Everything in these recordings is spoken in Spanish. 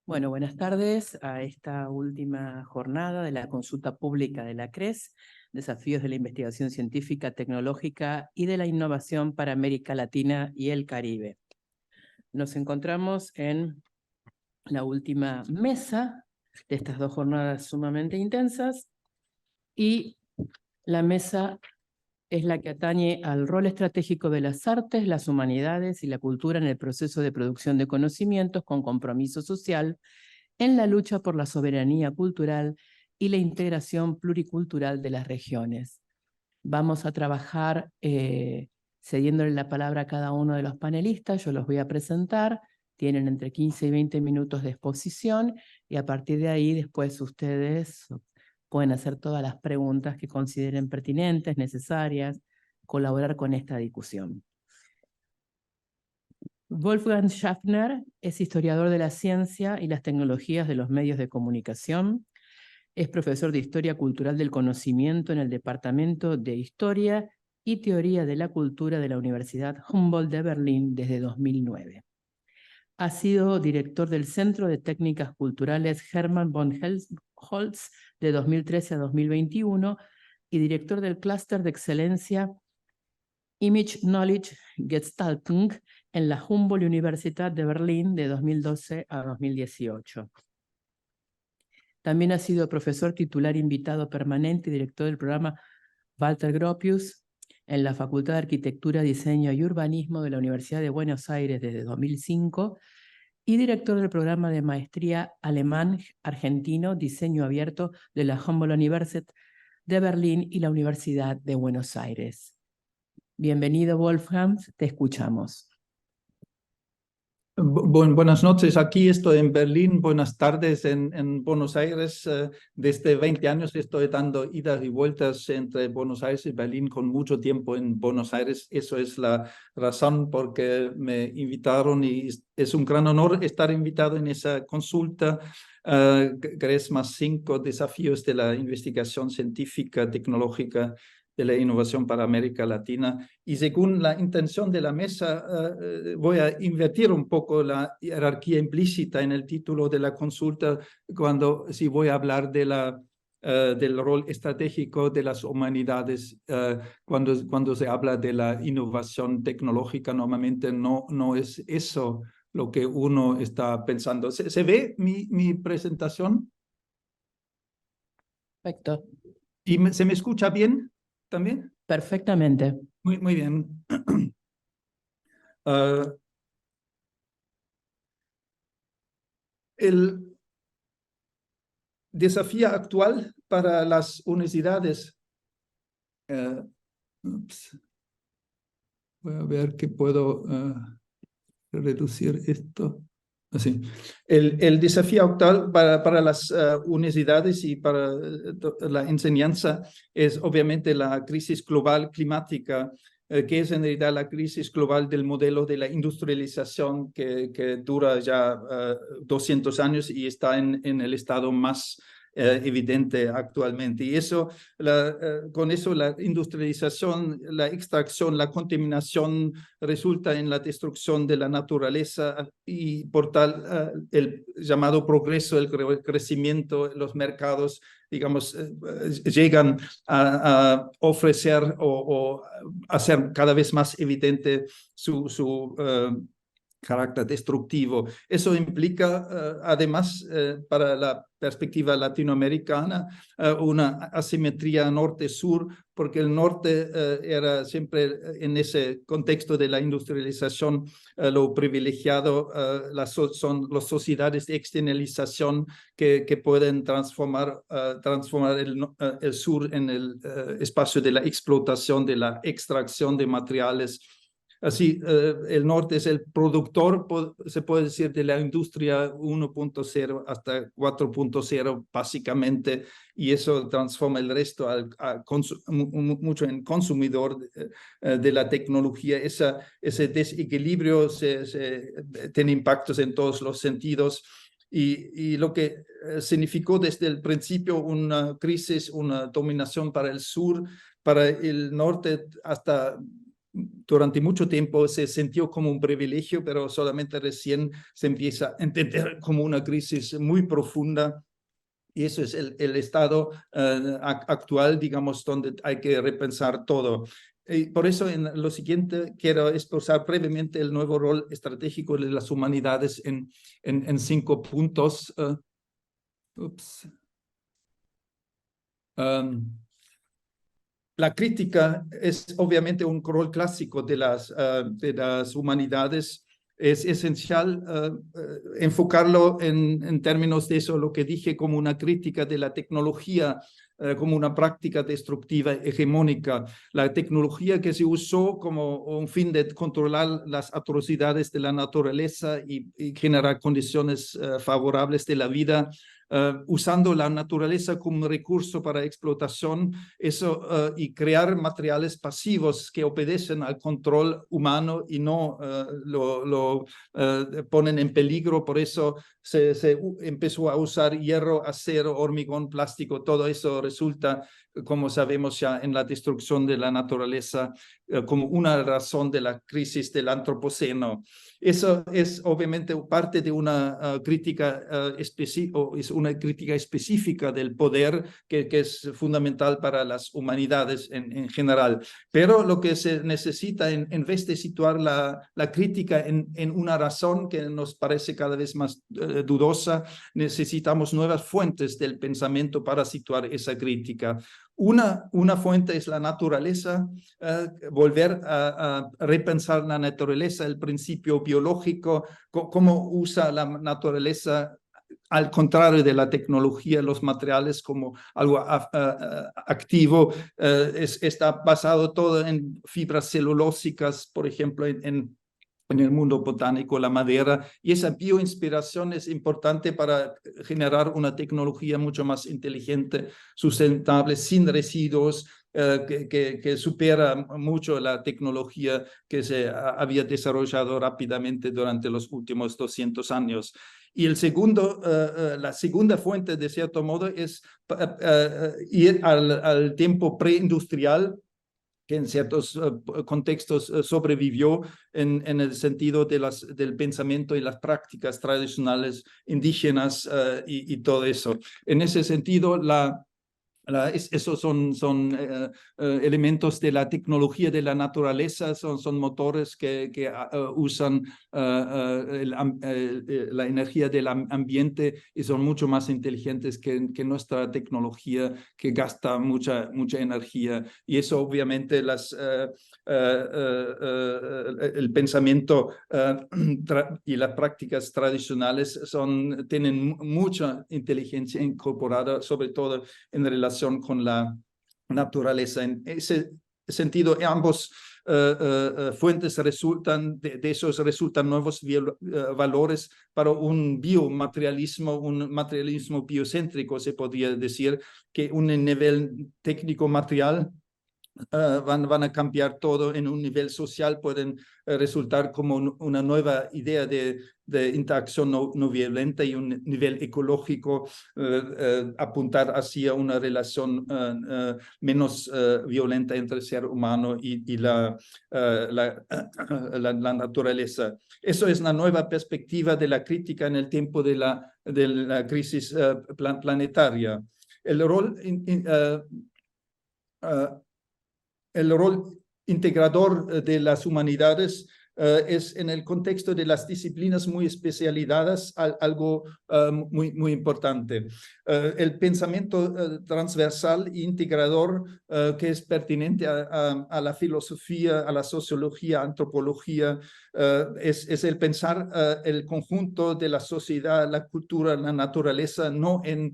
Bueno, buenas tardes a esta última jornada de la consulta pública de la CRES, Desafíos de la Investigación Científica, Tecnológica y de la Innovación para América Latina y el Caribe. Nos encontramos en la última mesa de estas dos jornadas sumamente intensas y la mesa es la que atañe al rol estratégico de las artes, las humanidades y la cultura en el proceso de producción de conocimientos con compromiso social en la lucha por la soberanía cultural y la integración pluricultural de las regiones. Vamos a trabajar cediéndole la palabra a cada uno de los panelistas. Yo los voy a presentar. Tienen entre 15 y 20 minutos de exposición y a partir de ahí después ustedes pueden hacer todas las preguntas que consideren pertinentes, necesarias, colaborar con esta discusión. Wolfgang Schaffner es historiador de la ciencia y las tecnologías de los medios de comunicación. Es profesor de Historia Cultural del Conocimiento en el Departamento de Historia y Teoría de la Cultura de la Universidad Humboldt de Berlín desde 2009. Ha sido director del Centro de Técnicas Culturales Hermann von Helmholtz de 2013 a 2021 y director del Clúster de Excelencia Image Knowledge Gestaltung en la Humboldt-Universität de Berlín de 2012 a 2018. También ha sido profesor titular invitado permanente y director del programa Walter Gropius en la Facultad de Arquitectura, Diseño y Urbanismo de la Universidad de Buenos Aires desde 2005 y director del programa de maestría alemán-argentino Diseño Abierto de la Humboldt-Universität de Berlín y la Universidad de Buenos Aires. Bienvenido, Wolfgang, te escuchamos. Buenas noches, aquí estoy en Berlín, buenas tardes en Buenos Aires. Desde 20 años estoy dando idas y vueltas entre Buenos Aires y Berlín con mucho tiempo en Buenos Aires. Eso es la razón por que me invitaron y es un gran honor estar invitado en esa consulta. CRES +5, desafíos de la investigación científica, tecnológica de la innovación para América Latina. Y según la intención de la mesa, voy a invertir un poco la jerarquía implícita en el título de la consulta si voy a hablar de del rol estratégico de las humanidades. Cuando se habla de la innovación tecnológica, normalmente no es eso lo que uno está pensando. ¿Se ve mi presentación? Perfecto. ¿Y se me escucha bien también? Perfectamente. Muy bien. El desafío actual para las universidades. Voy a ver que puedo reducir esto. Así. El desafío actual para las universidades y para la enseñanza es obviamente la crisis global climática, que es en realidad la crisis global del modelo de la industrialización que dura ya 200 años y está en el estado más evidente actualmente. Y eso, con eso la industrialización, la extracción, la contaminación resulta en la destrucción de la naturaleza y por tal el llamado progreso, el crecimiento, los mercados, digamos, llegan a ofrecer o hacer cada vez más evidente su carácter destructivo. Eso implica, además, para la perspectiva latinoamericana, una asimetría norte-sur, porque el norte era siempre en ese contexto de la industrialización lo privilegiado, son las sociedades de externalización que pueden transformar el sur en el espacio de la explotación, de la extracción de materiales. Así, el norte es el productor, se puede decir, de la industria 1.0 hasta 4.0, básicamente, y eso transforma el resto mucho en consumidor de la tecnología. Ese desequilibrio tiene impactos en todos los sentidos. Y lo que significó desde el principio una crisis, una dominación para el sur, para el norte hasta durante mucho tiempo se sintió como un privilegio, pero solamente recién se empieza a entender como una crisis muy profunda. Y eso es el estado actual, digamos, donde hay que repensar todo. Y por eso en lo siguiente quiero expresar brevemente el nuevo rol estratégico de las humanidades en 5 puntos. La crítica es obviamente un rol clásico de las humanidades. Es esencial enfocarlo en términos de eso, lo que dije, como una crítica de la tecnología, como una práctica destructiva hegemónica. La tecnología que se usó como un fin de controlar las atrocidades de la naturaleza y generar condiciones favorables de la vida, usando la naturaleza como un recurso para explotación, eso, y crear materiales pasivos que obedecen al control humano y no lo ponen en peligro. Por eso se empezó a usar hierro, acero, hormigón, plástico. Todo eso resulta, como sabemos ya, en la destrucción de la naturaleza como una razón de la crisis del antropoceno. Eso es obviamente parte de una crítica una crítica específica del poder que es fundamental para las humanidades en general. Pero lo que se necesita, en vez de situar la crítica en una razón que nos parece cada vez más dudosa, necesitamos nuevas fuentes del pensamiento para situar esa crítica. Una fuente es la naturaleza, volver a repensar la naturaleza, el principio biológico, cómo usa la naturaleza, al contrario de la tecnología, los materiales como algo activo. Está basado todo en fibras celulósicas, por ejemplo, en el mundo botánico, la madera, y esa bioinspiración es importante para generar una tecnología mucho más inteligente, sustentable, sin residuos, que supera mucho la tecnología que se había desarrollado rápidamente durante los últimos 200 años. Y la segunda fuente, de cierto modo, es ir al tiempo preindustrial, que en ciertos contextos sobrevivió en el sentido del pensamiento y las prácticas tradicionales indígenas y todo eso. En ese sentido, esos son elementos de la tecnología de la naturaleza, son motores que usan la energía del ambiente y son mucho más inteligentes que nuestra tecnología, que gasta mucha energía. Y eso obviamente el pensamiento y las prácticas tradicionales tienen mucha inteligencia incorporada, sobre todo en relación con la naturaleza. En ese sentido, ambos fuentes resultan, de esos resultan nuevos valores para un biomaterialismo, un materialismo biocéntrico, se podría decir, que un nivel técnico-material van a cambiar todo en un nivel social, pueden resultar como una nueva idea de interacción no violenta, y un nivel ecológico apuntar hacia una relación menos violenta entre el ser humano y la naturaleza. Eso es una nueva perspectiva de la crítica en el tiempo de la crisis planetaria. El rol integrador de las humanidades es, en el contexto de las disciplinas muy especializadas, algo muy importante. El pensamiento transversal e integrador que es pertinente a la filosofía, a la sociología, antropología, es el pensar el conjunto de la sociedad, la cultura, la naturaleza, no en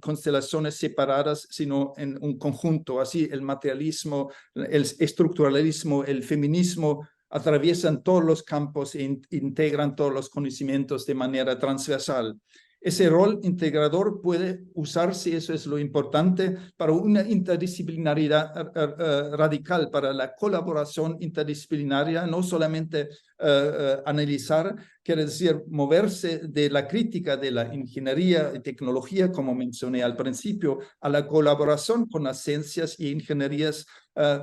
constelaciones separadas, sino en un conjunto. Así el materialismo, el estructuralismo, el feminismo atraviesan todos los campos e integran todos los conocimientos de manera transversal. Ese rol integrador puede usarse, eso es lo importante, para una interdisciplinaridad radical, para la colaboración interdisciplinaria, no solamente analizar, quiere decir moverse de la crítica de la ingeniería y tecnología, como mencioné al principio, a la colaboración con las ciencias y ingenierías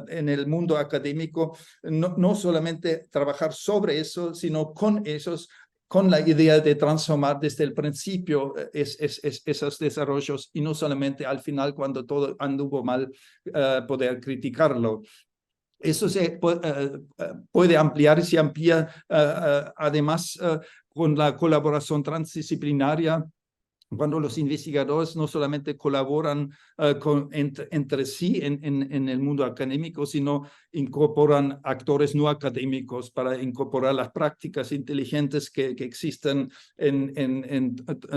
en el mundo académico, no solamente trabajar sobre eso, sino con esos, con la idea de transformar desde el principio esos desarrollos y no solamente al final cuando todo anduvo mal poder criticarlo. Eso se puede ampliar y se amplía además con la colaboración transdisciplinaria, cuando los investigadores no solamente colaboran entre sí en el mundo académico, sino incorporan actores no académicos para incorporar las prácticas inteligentes que existen en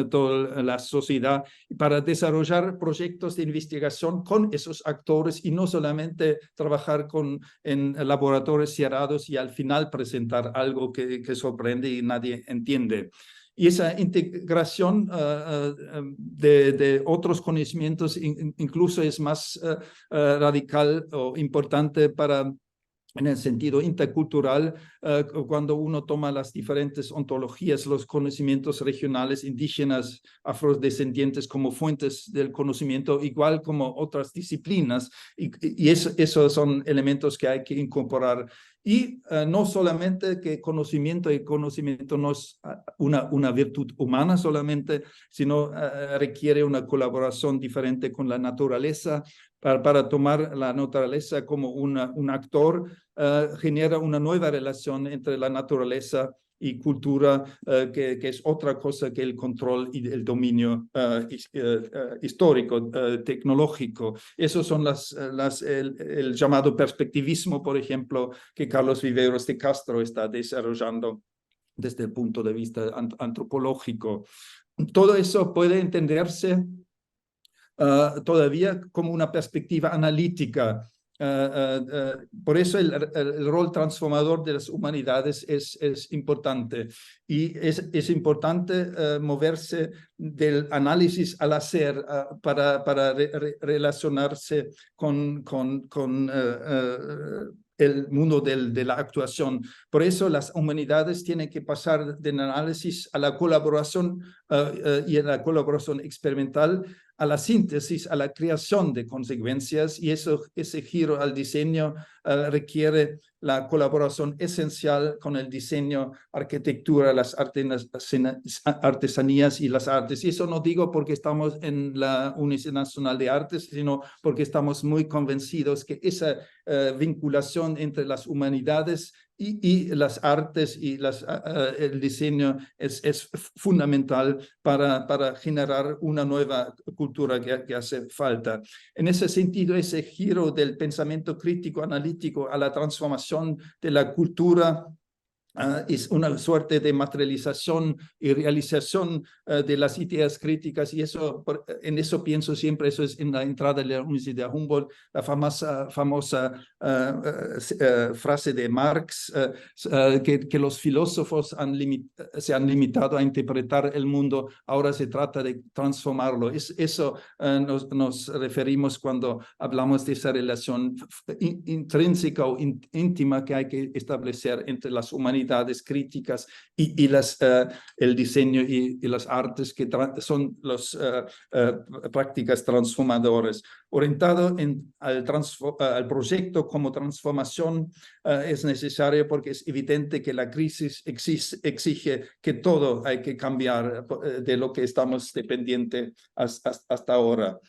toda la sociedad, para desarrollar proyectos de investigación con esos actores y no solamente trabajar en laboratorios cerrados y al final presentar algo que sorprende y nadie entiende. Y esa integración de otros conocimientos incluso es más radical o importante en el sentido intercultural, cuando uno toma las diferentes ontologías, los conocimientos regionales, indígenas, afrodescendientes como fuentes del conocimiento, igual como otras disciplinas, y esos son elementos que hay que incorporar. Y no solamente que conocimiento no es una virtud humana solamente, sino requiere una colaboración diferente con la naturaleza, para tomar la naturaleza como un actor, genera una nueva relación entre la naturaleza y cultura, que es otra cosa que el control y el dominio histórico, tecnológico. Esos son el llamado perspectivismo, por ejemplo, que Carlos Viveros de Castro está desarrollando desde el punto de vista antropológico. Todo eso puede entenderse todavía como una perspectiva analítica. Por eso el rol transformador de las humanidades es importante, y es importante moverse del análisis al hacer para relacionarse con el mundo de la actuación. Por eso las humanidades tienen que pasar del análisis a la colaboración y a la colaboración experimental, a la síntesis, a la creación de consecuencias, y ese giro al diseño requiere la colaboración esencial con el diseño, arquitectura, las artesanías y las artes. Y eso no digo porque estamos en la Universidad Nacional de Artes, sino porque estamos muy convencidos que esa vinculación entre las humanidades y las artes y el diseño es fundamental para generar una nueva cultura que hace falta. En ese sentido, ese giro del pensamiento crítico analítico a la transformación de la cultura es una suerte de materialización y realización de las ideas críticas, y en eso pienso siempre. Eso es en la entrada de la Universidad Humboldt, la famosa frase de Marx, que los filósofos se han limitado a interpretar el mundo, ahora se trata de transformarlo. Eso nos referimos cuando hablamos de esa relación intrínseca o íntima que hay que establecer entre las humanidades críticas y el diseño y las artes, que son las prácticas transformadoras. Orientado al proyecto como transformación es necesario, porque es evidente que la crisis exige que todo hay que cambiar de lo que estamos dependientes hasta ahora.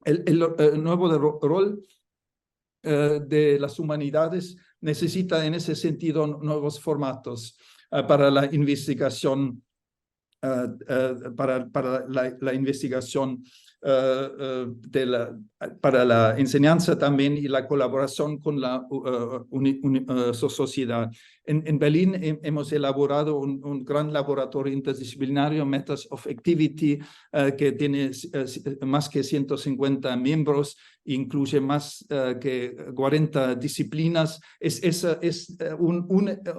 El nuevo rol de las humanidades necesita en ese sentido nuevos formatos para la investigación, para la investigación, para la enseñanza también, y la colaboración con la sociedad. En Berlín hemos elaborado un gran laboratorio interdisciplinario, Methods of Activity, que tiene más que 150 miembros, incluye más que 40 disciplinas. Es un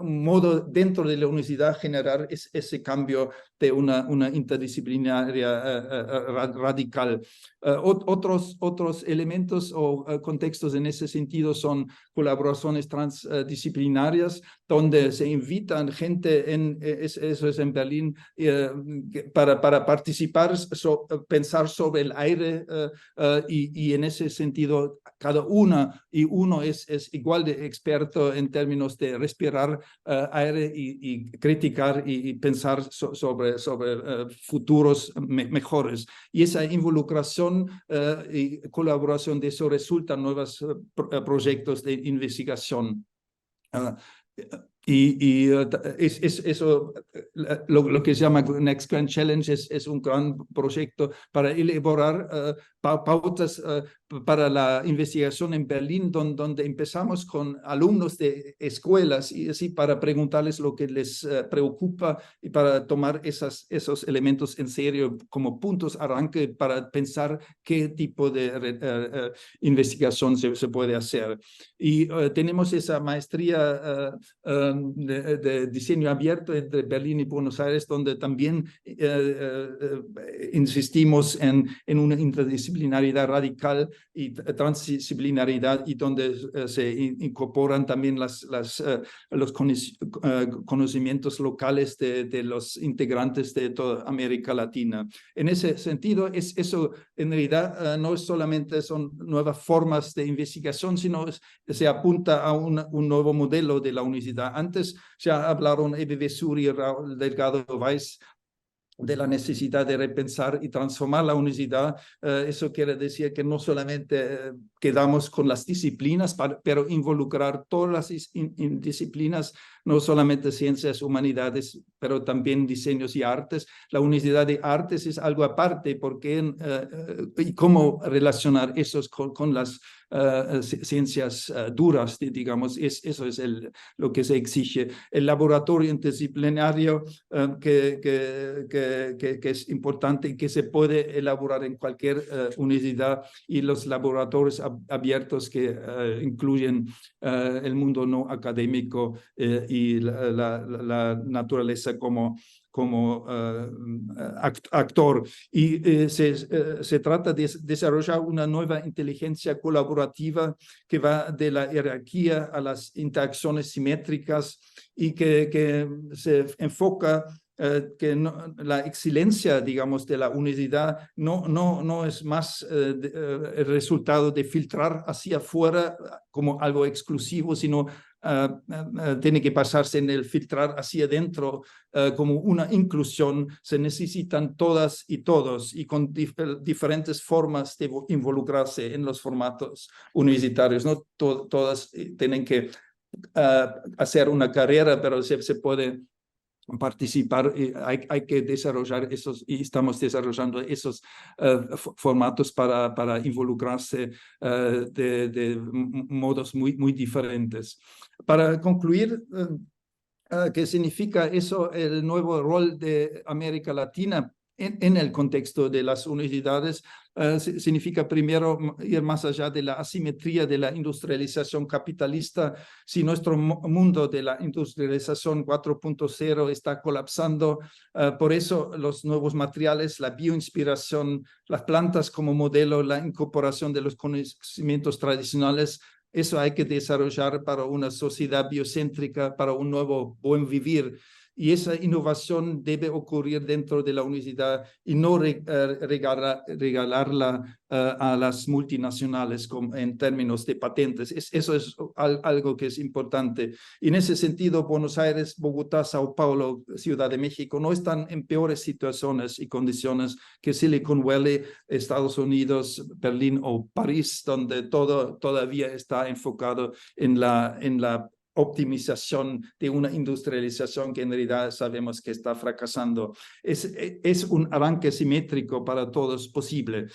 modo dentro de la universidad generar ese cambio de una interdisciplinaria radical. Otros elementos o contextos en ese sentido son colaboraciones transdisciplinarias, donde se invitan gente, eso es en Berlín, para participar, pensar sobre el aire, y en ese sentido cada una y uno es igual de experto en términos de respirar aire y criticar y pensar sobre futuros mejores. Y esa involucración y colaboración de eso resultan nuevos proyectos de investigación. Eso, lo que se llama Next Grand Challenge es un gran proyecto para elaborar pautas para la investigación en Berlín, donde empezamos con alumnos de escuelas y así para preguntarles lo que les preocupa y para tomar esos elementos en serio como puntos arranque para pensar qué tipo de investigación se puede hacer. Y tenemos esa maestría de diseño abierto entre Berlín y Buenos Aires, donde también insistimos en una interdisciplinaridad radical y transdisciplinaridad, y donde se incorporan también los conocimientos locales de los integrantes de toda América Latina. En ese sentido, eso en realidad no es solamente son nuevas formas de investigación, sino se apunta a un nuevo modelo de la universidad. Antes ya hablaron Ebe Vessuri y Raúl Delgado Weiss de la necesidad de repensar y transformar la universidad. Eso quiere decir que no solamente quedamos con las disciplinas, pero involucrar todas las disciplinas, no solamente ciencias, humanidades, pero también diseños y artes. La Universidad de Artes es algo aparte, porque y cómo relacionar esos con las ciencias duras, digamos, eso es lo que se exige. El laboratorio interdisciplinario que es importante y que se puede elaborar en cualquier universidad, y los laboratorios abiertos que incluyen el mundo no académico y la naturaleza como actor. Y se trata de desarrollar una nueva inteligencia colaborativa que va de la jerarquía a las interacciones simétricas y que se enfoca que la excelencia, digamos, de la universidad no es más el resultado de filtrar hacia afuera como algo exclusivo, sino tiene que pasarse en el filtrar hacia adentro como una inclusión. Se necesitan todas y todos, y con diferentes formas de involucrarse en los formatos universitarios. No todas tienen que hacer una carrera, pero se puede participar. Hay que desarrollar esos, y estamos desarrollando esos formatos para involucrarse de modos muy diferentes. Para concluir, ¿qué significa eso, el nuevo rol de América Latina en el contexto de las universidades? Significa primero ir más allá de la asimetría de la industrialización capitalista. Si nuestro mundo de la industrialización 4.0 está colapsando, por eso los nuevos materiales, la bioinspiración, las plantas como modelo, la incorporación de los conocimientos tradicionales, eso hay que desarrollar para una sociedad biocéntrica, para un nuevo buen vivir. Y esa innovación debe ocurrir dentro de la universidad y no regalarla a las multinacionales en términos de patentes. Eso es algo que es importante. Y en ese sentido, Buenos Aires, Bogotá, Sao Paulo, Ciudad de México no están en peores situaciones y condiciones que Silicon Valley, Estados Unidos, Berlín o París, donde todo todavía está enfocado en la optimización de una industrialización que en realidad sabemos que está fracasando. Es un arranque simétrico para todos posible.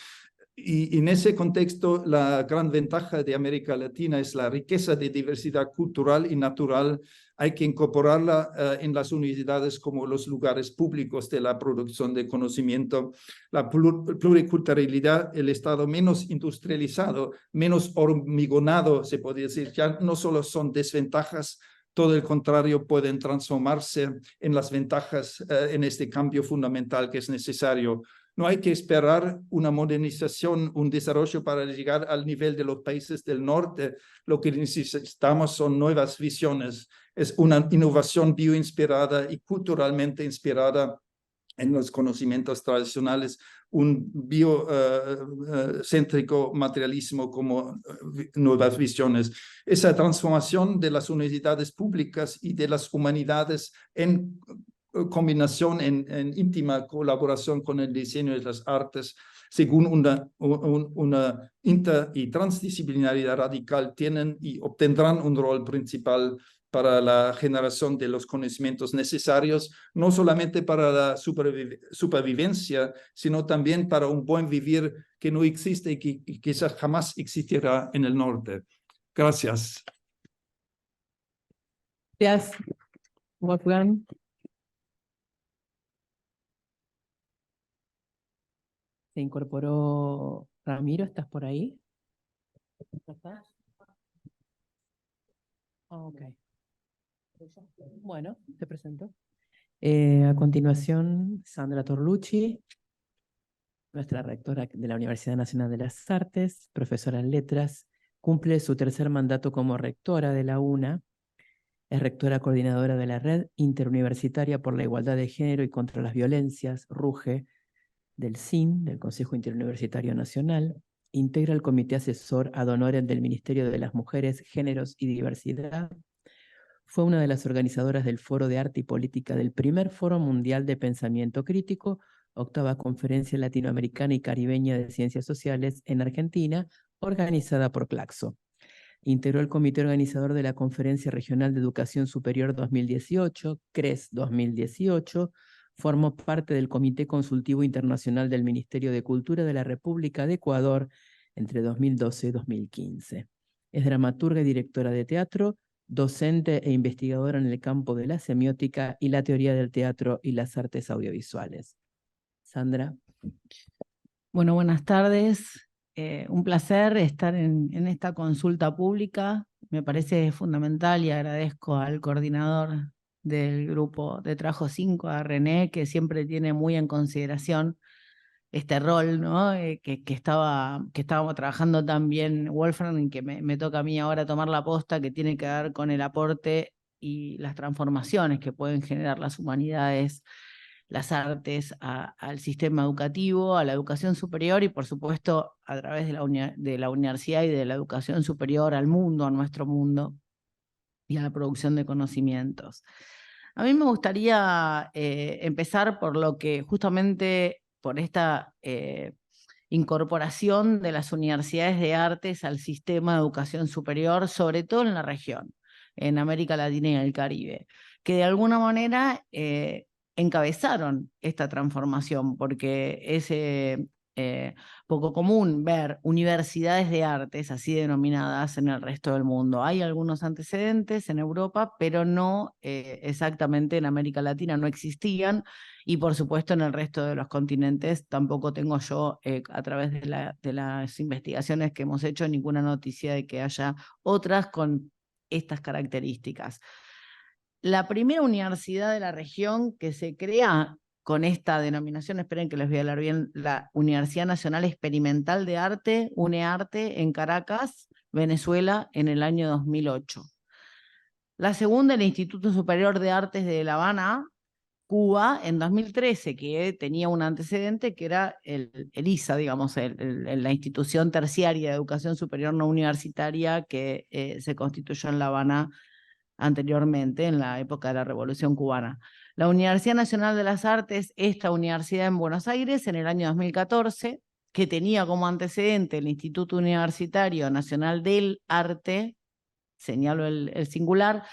Y en ese contexto, la gran ventaja de América Latina es la riqueza de diversidad cultural y natural. Hay que incorporarla en las universidades como los lugares públicos de la producción de conocimiento. La pluriculturalidad, el estado menos industrializado, menos hormigonado, se podría decir, ya no solo son desventajas, todo el contrario, pueden transformarse en las ventajas en este cambio fundamental que es necesario. No hay que esperar una modernización, un desarrollo para llegar al nivel de los países del norte. Lo que necesitamos son nuevas visiones. Es una innovación bioinspirada y culturalmente inspirada en los conocimientos tradicionales, un biocéntrico materialismo como nuevas visiones. Esa transformación de las universidades públicas y de las humanidades en combinación, en íntima colaboración con el diseño y las artes, según una inter- y transdisciplinaridad radical, tienen y obtendrán un rol principal para la generación de los conocimientos necesarios, no solamente para la supervivencia, sino también para un buen vivir que no existe y que quizás jamás existirá en el norte. Gracias. Gracias, Wolfgang. Se incorporó Ramiro, ¿estás por ahí? ¿Estás? Ok. Bueno, te presento. A continuación, Sandra Torlucci, nuestra rectora de la Universidad Nacional de las Artes, profesora en Letras, cumple su tercer mandato como rectora de la UNA, es rectora coordinadora de la Red Interuniversitaria por la Igualdad de Género y contra las Violencias, RUGE, del CIN, del Consejo Interuniversitario Nacional, integra el Comité Asesor ad honorem del Ministerio de las Mujeres, Géneros y Diversidad. Fue una de las organizadoras del Foro de Arte y Política del primer Foro Mundial de Pensamiento Crítico, octava Conferencia Latinoamericana y Caribeña de Ciencias Sociales en Argentina, organizada por Claxo. Integró el comité organizador de la Conferencia Regional de Educación Superior 2018, CRES 2018, formó parte del Comité Consultivo Internacional del Ministerio de Cultura de la República de Ecuador entre 2012 y 2015. Es dramaturga y directora de teatro, docente e investigadora en el campo de la semiótica y la teoría del teatro y las artes audiovisuales. Sandra. Bueno, buenas tardes. Un placer estar en esta consulta pública. Me parece fundamental y agradezco al coordinador del grupo de Trabajo 5, a René, que siempre tiene muy en consideración este rol, ¿no? que estábamos trabajando también, Wolfgang, y que me toca a mí ahora tomar la posta, que tiene que ver con el aporte y las transformaciones que pueden generar las humanidades, las artes al sistema educativo, a la educación superior y por supuesto a través de la universidad y de la educación superior al mundo, a nuestro mundo y a la producción de conocimientos. A mí me gustaría empezar por lo que justamente por esta incorporación de las universidades de artes al sistema de educación superior, sobre todo en la región, en América Latina y el Caribe, que de alguna manera encabezaron esta transformación, porque es poco común ver universidades de artes así denominadas en el resto del mundo. Hay algunos antecedentes en Europa, pero no exactamente en América Latina, no existían, y por supuesto en el resto de los continentes tampoco tengo yo, a través de las investigaciones que hemos hecho, ninguna noticia de que haya otras con estas características. La primera universidad de la región que se crea con esta denominación, esperen que les voy a hablar bien, la Universidad Nacional Experimental de Arte, UNEARTE, en Caracas, Venezuela, en el año 2008. La segunda, el Instituto Superior de Artes de La Habana, Cuba, en 2013, que tenía un antecedente que era el ISA, digamos, la institución terciaria de educación superior no universitaria que se constituyó en La Habana anteriormente, en la época de la Revolución Cubana. La Universidad Nacional de las Artes, esta universidad en Buenos Aires, en el año 2014, que tenía como antecedente el Instituto Universitario Nacional del Arte, señalo el singular,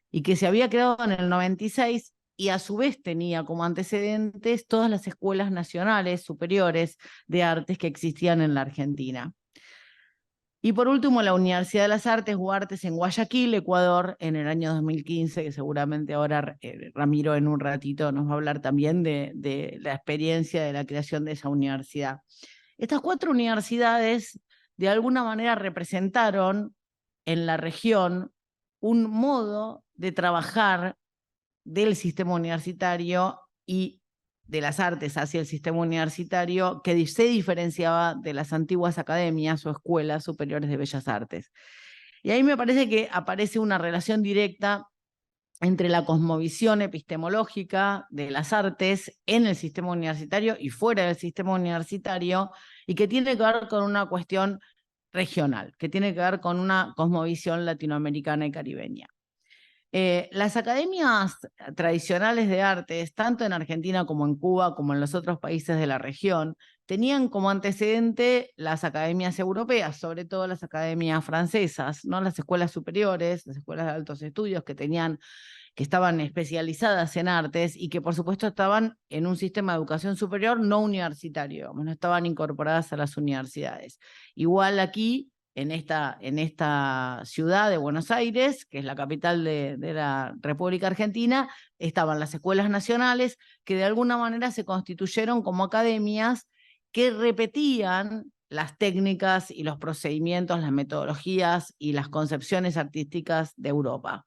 y que se había creado en el 96 y a su vez tenía como antecedentes todas las escuelas nacionales superiores de artes que existían en la Argentina. Y por último, la Universidad de las Artes Huartes en Guayaquil, Ecuador, en el año 2015, que seguramente ahora Ramiro en un ratito nos va a hablar también de la experiencia de la creación de esa universidad. Estas 4 universidades de alguna manera representaron en la región un modo de trabajar del sistema universitario y de las artes hacia el sistema universitario que se diferenciaba de las antiguas academias o escuelas superiores de bellas artes. Y ahí me parece que aparece una relación directa entre la cosmovisión epistemológica de las artes en el sistema universitario y fuera del sistema universitario, y que tiene que ver con una cuestión regional, que tiene que ver con una cosmovisión latinoamericana y caribeña. Las academias tradicionales de artes, tanto en Argentina como en Cuba, como en los otros países de la región, tenían como antecedente las academias europeas, sobre todo las academias francesas, ¿no? Las escuelas superiores, las escuelas de altos estudios que estaban especializadas en artes y que por supuesto estaban en un sistema de educación superior no universitario, no estaban incorporadas a las universidades. Igual aquí, en esta ciudad de Buenos Aires, que es la capital de la República Argentina, estaban las escuelas nacionales que de alguna manera se constituyeron como academias que repetían las técnicas y los procedimientos, las metodologías y las concepciones artísticas de Europa.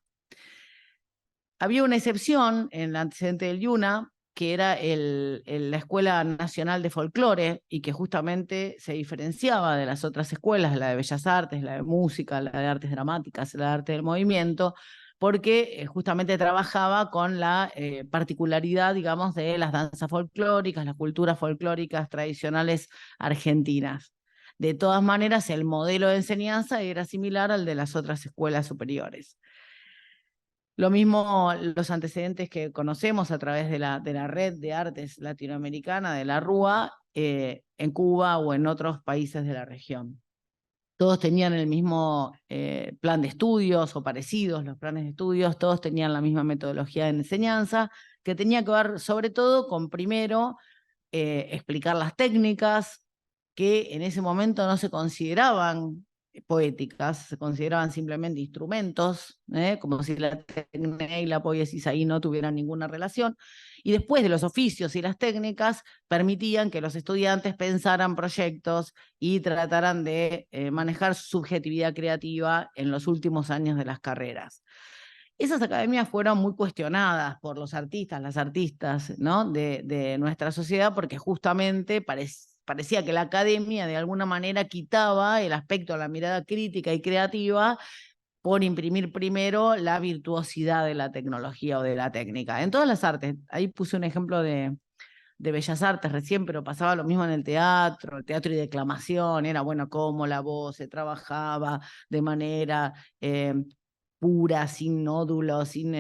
Había una excepción en el antecedente del IUNA, que era la Escuela Nacional de Folclore, y que justamente se diferenciaba de las otras escuelas, la de Bellas Artes, la de Música, la de Artes Dramáticas, la de Arte del Movimiento, porque justamente trabajaba con la particularidad, digamos, de las danzas folclóricas, las culturas folclóricas tradicionales argentinas. De todas maneras, el modelo de enseñanza era similar al de las otras escuelas superiores. Lo mismo los antecedentes que conocemos a través de la Red de Artes Latinoamericana, de la RUA, en Cuba o en otros países de la región. Todos tenían el mismo plan de estudios o parecidos los planes de estudios, todos tenían la misma metodología de enseñanza, que tenía que ver sobre todo con primero explicar las técnicas que en ese momento no se consideraban poéticas, se consideraban simplemente instrumentos, como si la técnica y la poiesis ahí no tuvieran ninguna relación, y después de los oficios y las técnicas permitían que los estudiantes pensaran proyectos y trataran de manejar su subjetividad creativa en los últimos años de las carreras. Esas academias fueron muy cuestionadas por los artistas, las artistas, ¿no? de nuestra sociedad, porque justamente parecía que la academia de alguna manera quitaba el aspecto de la mirada crítica y creativa por imprimir primero la virtuosidad de la tecnología o de la técnica. En todas las artes, ahí puse un ejemplo de Bellas Artes recién, pero pasaba lo mismo en el teatro y declamación, era bueno cómo la voz se trabajaba de manera pura, sin nódulos, sin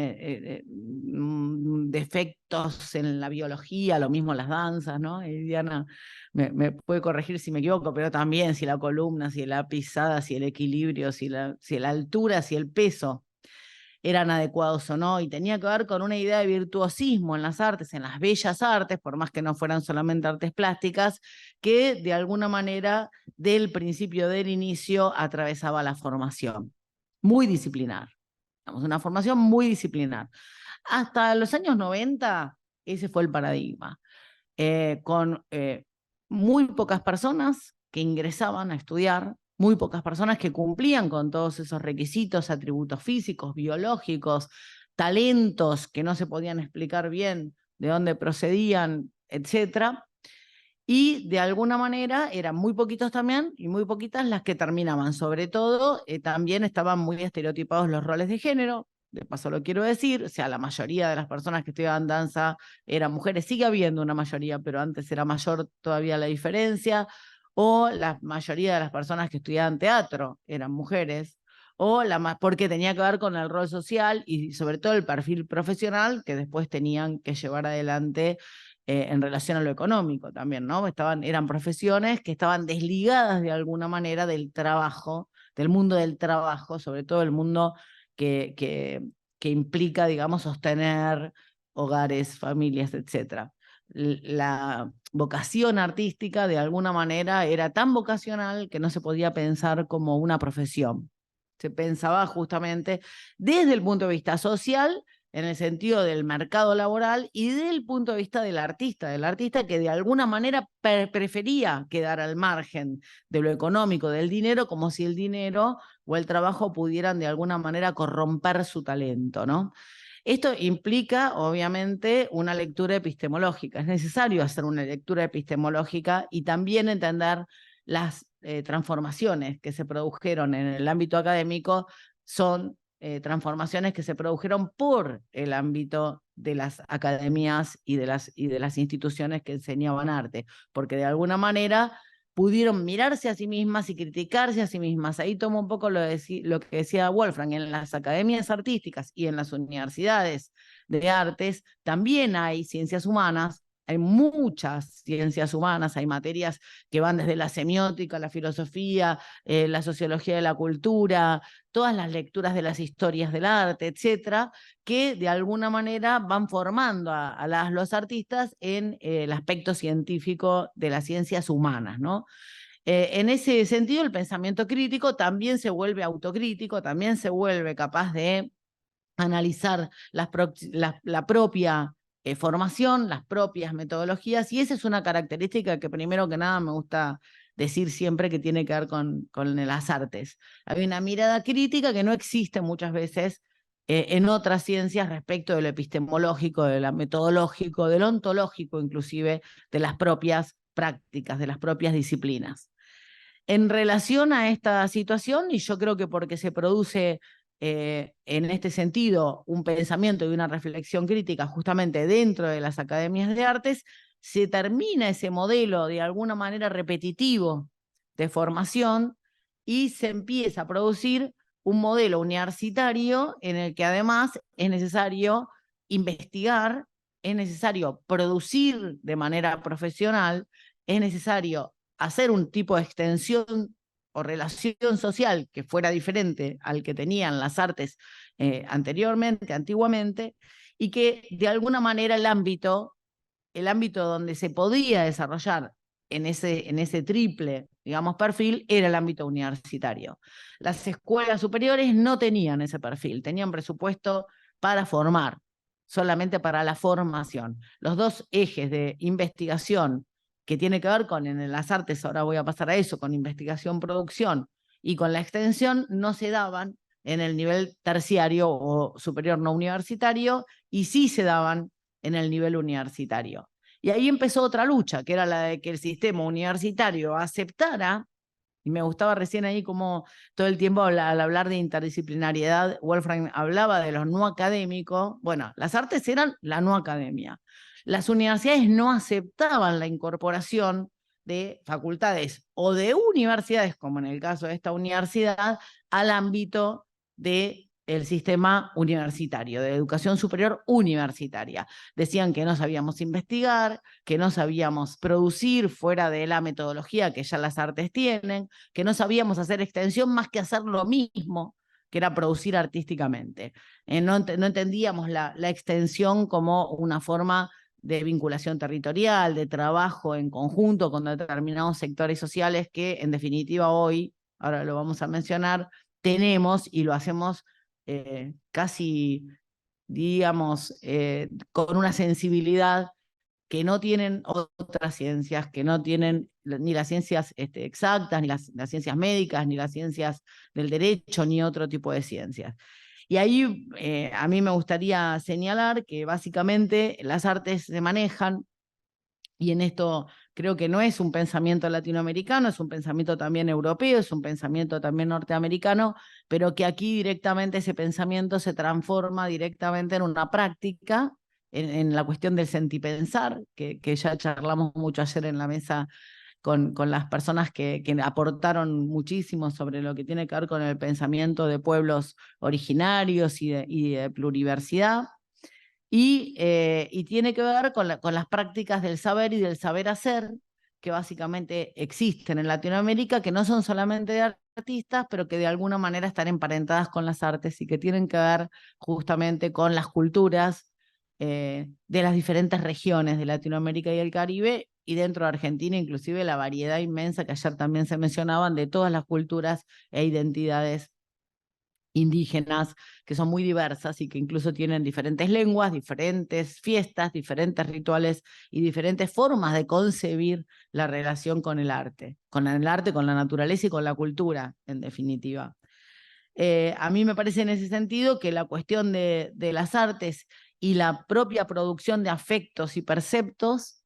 defectos en la biología, lo mismo las danzas, ¿no? Y Diana me puede corregir si me equivoco, pero también si la columna, si la pisada, si el equilibrio, si la altura, si el peso eran adecuados o no, y tenía que ver con una idea de virtuosismo en las artes, en las bellas artes, por más que no fueran solamente artes plásticas, que de alguna manera del principio del inicio atravesaba la formación. Muy disciplinar. Una formación muy disciplinar. Hasta los años 90, ese fue el paradigma. Con muy pocas personas que ingresaban a estudiar, muy pocas personas que cumplían con todos esos requisitos, atributos físicos, biológicos, talentos que no se podían explicar bien de dónde procedían, etcétera. Y de alguna manera eran muy poquitos también y muy poquitas las que terminaban. Sobre todo, también estaban muy estereotipados los roles de género. De paso lo quiero decir, o sea, la mayoría de las personas que estudiaban danza eran mujeres, sigue habiendo una mayoría, pero antes era mayor todavía la diferencia, o la mayoría de las personas que estudiaban teatro eran mujeres, porque tenía que ver con el rol social y sobre todo el perfil profesional que después tenían que llevar adelante en relación a lo económico también, ¿no? Eran profesiones que estaban desligadas de alguna manera del trabajo, del mundo del trabajo, sobre todo el mundo que implica, digamos, sostener hogares, familias, etc. La vocación artística de alguna manera era tan vocacional que no se podía pensar como una profesión. Se pensaba justamente desde el punto de vista social, en el sentido del mercado laboral, y desde el punto de vista del artista que de alguna manera prefería quedar al margen de lo económico, del dinero, como si el dinero o el trabajo pudieran de alguna manera corromper su talento, ¿no? Esto implica, obviamente, una lectura epistemológica. Es necesario hacer una lectura epistemológica y también entender las transformaciones que se produjeron en el ámbito académico son transformaciones que se produjeron por el ámbito de las academias y de las instituciones que enseñaban arte, porque de alguna manera pudieron mirarse a sí mismas y criticarse a sí mismas. Ahí tomo un poco lo que decía Wolfram, en las academias artísticas y en las universidades de artes también hay ciencias humanas, hay muchas ciencias humanas, hay materias que van desde la semiótica, la filosofía, la sociología de la cultura, todas las lecturas de las historias del arte, etcétera, que de alguna manera van formando a los artistas en el aspecto científico de las ciencias humanas, ¿no? En ese sentido, el pensamiento crítico también se vuelve autocrítico, también se vuelve capaz de analizar la propia formación, las propias metodologías, y esa es una característica que primero que nada me gusta decir siempre que tiene que ver con las artes. Hay una mirada crítica que no existe muchas veces en otras ciencias respecto de lo epistemológico, de lo metodológico, de lo ontológico inclusive, de las propias prácticas, de las propias disciplinas. En relación a esta situación, y yo creo que porque se produce en este sentido un pensamiento y una reflexión crítica justamente dentro de las academias de artes, se termina ese modelo de alguna manera repetitivo de formación y se empieza a producir un modelo universitario en el que además es necesario investigar, es necesario producir de manera profesional, es necesario hacer un tipo de extensión o relación social que fuera diferente al que tenían las artes antiguamente, y que de alguna manera el ámbito donde se podía desarrollar en ese triple, digamos, perfil, era el ámbito universitario. Las escuelas superiores no tenían ese perfil, tenían presupuesto para formar, solamente para la formación. Los dos ejes de investigación que tiene que ver con en las artes, ahora voy a pasar a eso, con investigación-producción y con la extensión, no se daban en el nivel terciario o superior no universitario, y sí se daban en el nivel universitario. Y ahí empezó otra lucha, que era la de que el sistema universitario aceptara, y me gustaba recién ahí como todo el tiempo al hablar de interdisciplinariedad, Wolfram hablaba de lo no académico. Bueno, las artes eran la no academia. Las universidades no aceptaban la incorporación de facultades o de universidades, como en el caso de esta universidad, al ámbito del sistema universitario, de educación superior universitaria. Decían que no sabíamos investigar, que no sabíamos producir fuera de la metodología que ya las artes tienen, que no sabíamos hacer extensión más que hacer lo mismo, que era producir artísticamente. No entendíamos la extensión como una forma de vinculación territorial, de trabajo en conjunto con determinados sectores sociales que, en definitiva, hoy, ahora lo vamos a mencionar, tenemos y lo hacemos casi, digamos, con una sensibilidad que no tienen otras ciencias, que no tienen ni las ciencias exactas, ni las ciencias médicas, ni las ciencias del derecho, ni otro tipo de ciencias. Y ahí a mí me gustaría señalar que básicamente las artes se manejan, y en esto creo que no es un pensamiento latinoamericano, es un pensamiento también europeo, es un pensamiento también norteamericano, pero que aquí directamente ese pensamiento se transforma directamente en una práctica, en la cuestión del sentipensar, que ya charlamos mucho ayer en la mesa con las personas que aportaron muchísimo sobre lo que tiene que ver con el pensamiento de pueblos originarios y de pluriversidad. Y tiene que ver con las prácticas del saber y del saber hacer, que básicamente existen en Latinoamérica, que no son solamente de artistas, pero que de alguna manera están emparentadas con las artes y que tienen que ver justamente con las culturas de las diferentes regiones de Latinoamérica y el Caribe, y dentro de Argentina inclusive la variedad inmensa que ayer también se mencionaban de todas las culturas e identidades indígenas, que son muy diversas y que incluso tienen diferentes lenguas, diferentes fiestas, diferentes rituales y diferentes formas de concebir la relación con el arte, con la naturaleza y con la cultura, en definitiva. A mí me parece en ese sentido que la cuestión de las artes y la propia producción de afectos y perceptos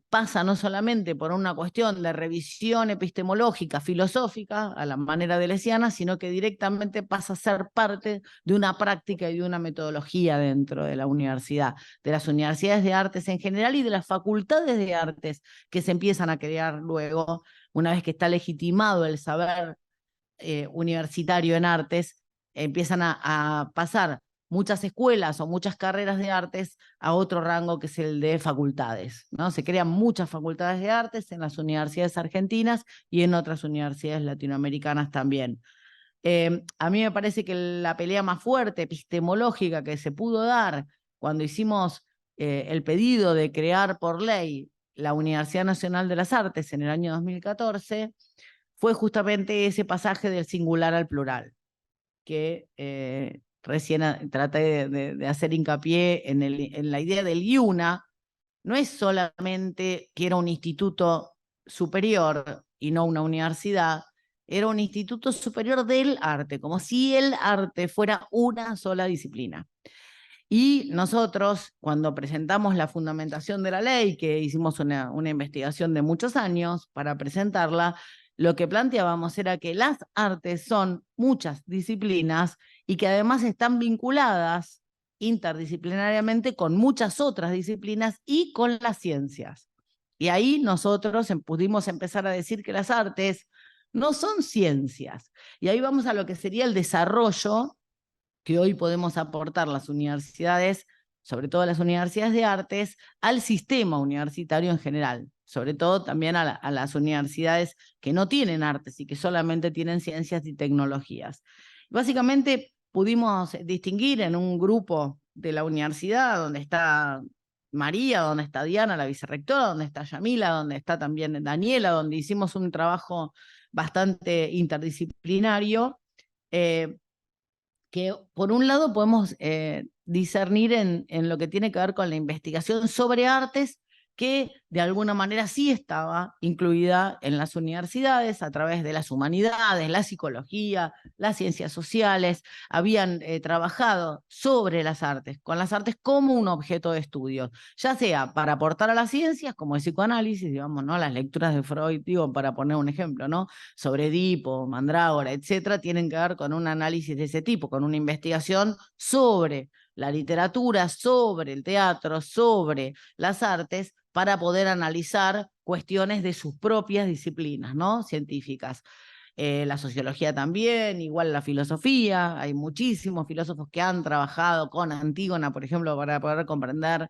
pasa no solamente por una cuestión de revisión epistemológica, filosófica, a la manera deleuziana, sino que directamente pasa a ser parte de una práctica y de una metodología dentro de la universidad, de las universidades de artes en general y de las facultades de artes que se empiezan a crear luego, una vez que está legitimado el saber universitario en artes, empiezan a pasar muchas escuelas o muchas carreras de artes a otro rango que es el de facultades, ¿no? Se crean muchas facultades de artes en las universidades argentinas y en otras universidades latinoamericanas también. A mí me parece que la pelea más fuerte epistemológica que se pudo dar cuando hicimos el pedido de crear por ley la Universidad Nacional de las Artes en el año 2014 fue justamente ese pasaje del singular al plural, que recién traté de hacer hincapié en la idea del IUNA. No es solamente que era un instituto superior y no una universidad, era un instituto superior del arte, como si el arte fuera una sola disciplina. Y nosotros, cuando presentamos la fundamentación de la ley, que hicimos una investigación de muchos años para presentarla, lo que planteábamos era que las artes son muchas disciplinas y que además están vinculadas interdisciplinariamente con muchas otras disciplinas y con las ciencias. Y ahí nosotros pudimos empezar a decir que las artes no son ciencias. Y ahí vamos a lo que sería el desarrollo que hoy podemos aportar las universidades, sobre todo las universidades de artes, al sistema universitario en general, sobre todo también a las universidades que no tienen artes y que solamente tienen ciencias y tecnologías. Básicamente pudimos distinguir en un grupo de la universidad donde está María, donde está Diana, la vicerrectora, donde está Yamila, donde está también Daniela, donde hicimos un trabajo bastante interdisciplinario, que por un lado podemos discernir en lo que tiene que ver con la investigación sobre artes, que de alguna manera sí estaba incluida en las universidades a través de las humanidades, la psicología, las ciencias sociales, habían trabajado sobre las artes, con las artes como un objeto de estudio, ya sea para aportar a las ciencias, como el psicoanálisis, digamos, ¿no? Las lecturas de Freud, digo, para poner un ejemplo, ¿no? Sobre Edipo, Mandrágora, etcétera, tienen que ver con un análisis de ese tipo, con una investigación sobre la literatura, sobre el teatro, sobre las artes, para poder analizar cuestiones de sus propias disciplinas, ¿no? Científicas. La sociología también, igual la filosofía, hay muchísimos filósofos que han trabajado con Antígona, por ejemplo, para poder comprender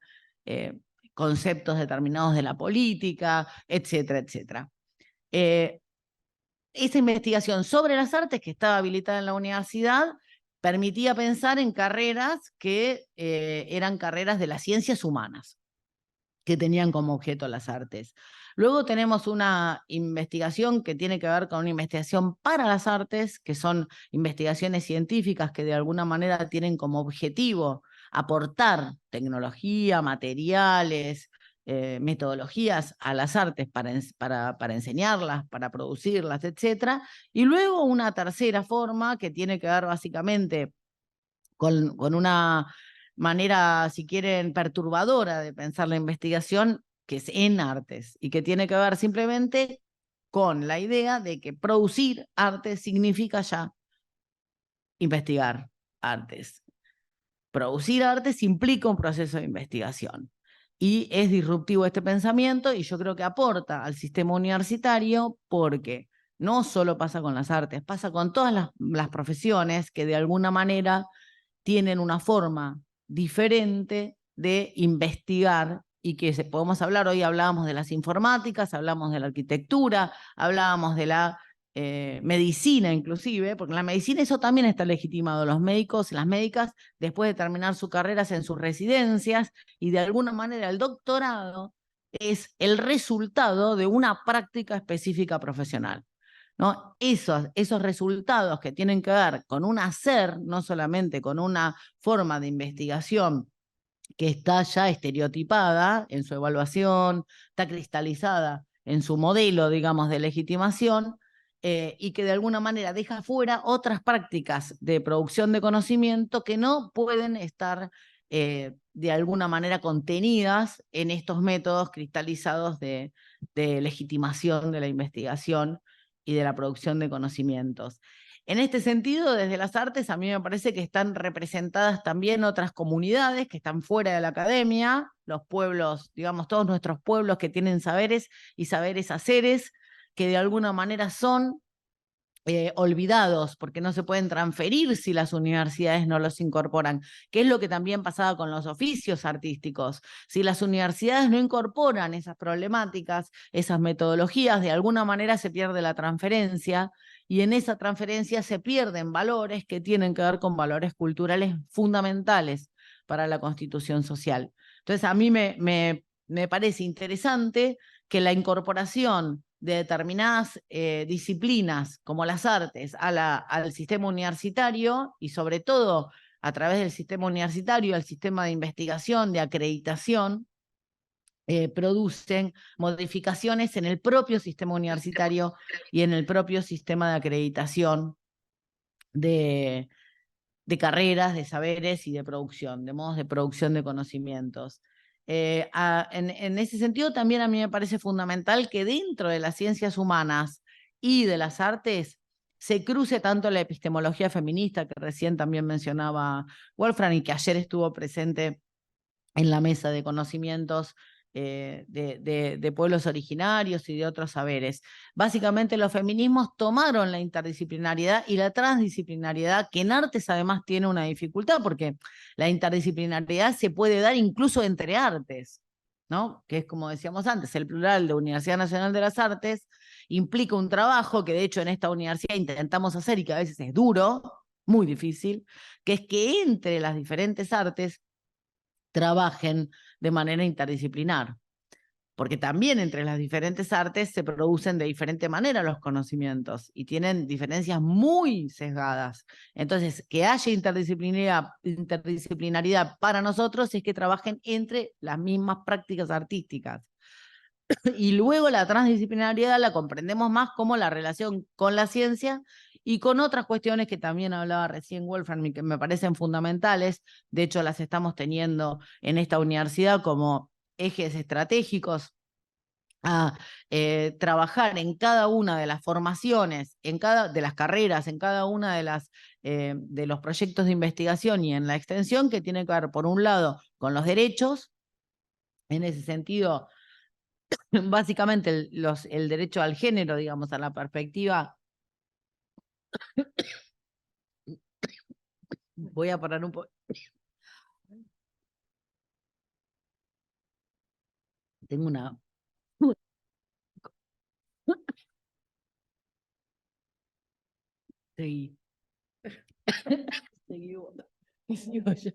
conceptos determinados de la política, etcétera, etcétera. Esa investigación sobre las artes que estaba habilitada en la universidad permitía pensar en carreras que eran carreras de las ciencias humanas, que tenían como objeto las artes. Luego tenemos una investigación que tiene que ver con una investigación para las artes, que son investigaciones científicas que de alguna manera tienen como objetivo aportar tecnología, materiales, metodologías a las artes para enseñarlas, para producirlas, etc. Y luego una tercera forma que tiene que ver básicamente con una manera, si quieren, perturbadora de pensar la investigación, que es en artes, y que tiene que ver simplemente con la idea de que producir arte significa ya investigar artes. Producir artes implica un proceso de investigación. Y es disruptivo este pensamiento, y yo creo que aporta al sistema universitario porque no solo pasa con las artes, pasa con todas las profesiones que de alguna manera tienen una forma diferente de investigar y que podemos hablar, hoy hablábamos de las informáticas, hablamos de la arquitectura, hablábamos de la medicina inclusive, porque en la medicina eso también está legitimado. Los médicos y las médicas, después de terminar sus carreras en sus residencias, y de alguna manera el doctorado es el resultado de una práctica específica profesional, ¿no? Esos resultados que tienen que ver con un hacer, no solamente con una forma de investigación que está ya estereotipada en su evaluación, está cristalizada en su modelo, digamos, de legitimación, y que de alguna manera deja fuera otras prácticas de producción de conocimiento que no pueden estar de alguna manera contenidas en estos métodos cristalizados de legitimación de la investigación y de la producción de conocimientos. En este sentido, desde las artes, a mí me parece que están representadas también otras comunidades que están fuera de la academia, los pueblos, digamos, todos nuestros pueblos que tienen saberes y saberes haceres, que de alguna manera son olvidados, porque no se pueden transferir si las universidades no los incorporan, que es lo que también pasaba con los oficios artísticos. Si las universidades no incorporan esas problemáticas, esas metodologías, de alguna manera se pierde la transferencia, y en esa transferencia se pierden valores que tienen que ver con valores culturales fundamentales para la constitución social. Entonces, a mí me parece interesante que la incorporación de determinadas disciplinas como las artes al sistema universitario, y sobre todo a través del sistema universitario, al sistema de investigación, de acreditación, producen modificaciones en el propio sistema universitario y en el propio sistema de acreditación de carreras, de saberes y de producción, de modos de producción de conocimientos. En ese sentido, también a mí me parece fundamental que dentro de las ciencias humanas y de las artes se cruce tanto la epistemología feminista, que recién también mencionaba Wolfram, y que ayer estuvo presente en la mesa de conocimientos de pueblos originarios y de otros saberes. Básicamente los feminismos tomaron la interdisciplinariedad y la transdisciplinariedad, que en artes además tiene una dificultad, porque la interdisciplinariedad se puede dar incluso entre artes, ¿no? Que es, como decíamos antes, el plural de Universidad Nacional de las Artes implica un trabajo que de hecho en esta universidad intentamos hacer y que a veces es duro, muy difícil, que es que entre las diferentes artes trabajen de manera interdisciplinar, porque también entre las diferentes artes se producen de diferente manera los conocimientos y tienen diferencias muy sesgadas. Entonces, que haya interdisciplinaridad para nosotros es que trabajen entre las mismas prácticas artísticas. Y luego la transdisciplinariedad la comprendemos más como la relación con la ciencia y con otras cuestiones que también hablaba recién Wolfram y que me parecen fundamentales. De hecho, las estamos teniendo en esta universidad como ejes estratégicos a trabajar en cada una de las formaciones, de las carreras, en cada una de los proyectos de investigación y en la extensión, que tiene que ver, por un lado, con los derechos. En ese sentido, básicamente el derecho al género, digamos, a la perspectiva. Voy a parar un poco. Tengo una... Seguí. Seguí vos. Sigo yo.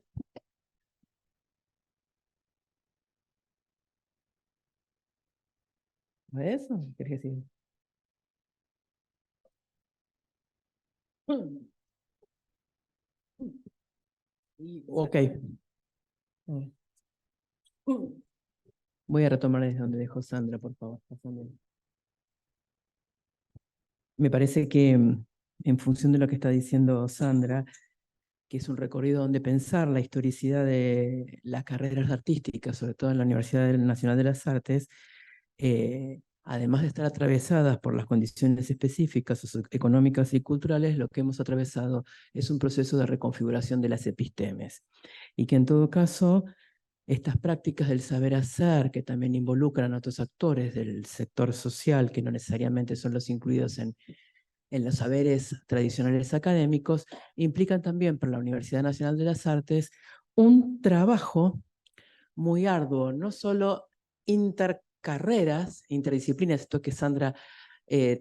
¿Eso? ¿Querés que siga? Ok. Voy a retomar desde donde dejó Sandra, por favor. Me parece que en función de lo que está diciendo Sandra, que es un recorrido donde pensar la historicidad de las carreras artísticas, sobre todo en la Universidad Nacional de las Artes, además de estar atravesadas por las condiciones específicas socioeconómicas y culturales, lo que hemos atravesado es un proceso de reconfiguración de las epistemes. Y que en todo caso, estas prácticas del saber hacer, que también involucran a otros actores del sector social, que no necesariamente son los incluidos en los saberes tradicionales académicos, implican también para la Universidad Nacional de las Artes un trabajo muy arduo, no solo intercarreras, interdisciplinas, esto que Sandra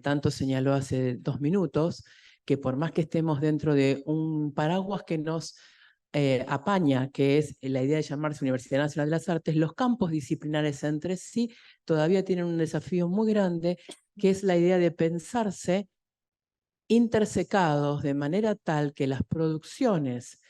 tanto señaló hace 2 minutos, que por más que estemos dentro de un paraguas que nos apaña, que es la idea de llamarse Universidad Nacional de las Artes, los campos disciplinares entre sí todavía tienen un desafío muy grande, que es la idea de pensarse intersecados de manera tal que las producciones,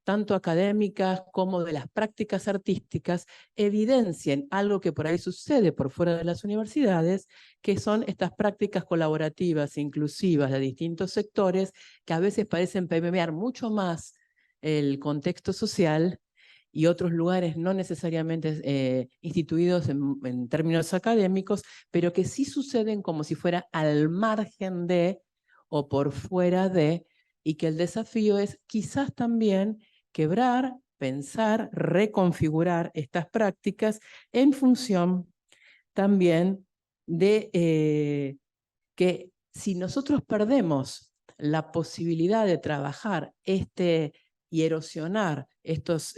tanto académicas como de las prácticas artísticas, evidencien algo que por ahí sucede por fuera de las universidades, que son estas prácticas colaborativas, inclusivas de distintos sectores, que a veces parecen permear mucho más el contexto social y otros lugares no necesariamente instituidos en términos académicos, pero que sí suceden como si fuera al margen de o por fuera de, y que el desafío es quizás también quebrar, pensar, reconfigurar estas prácticas en función también de que si nosotros perdemos la posibilidad de trabajar y erosionar estas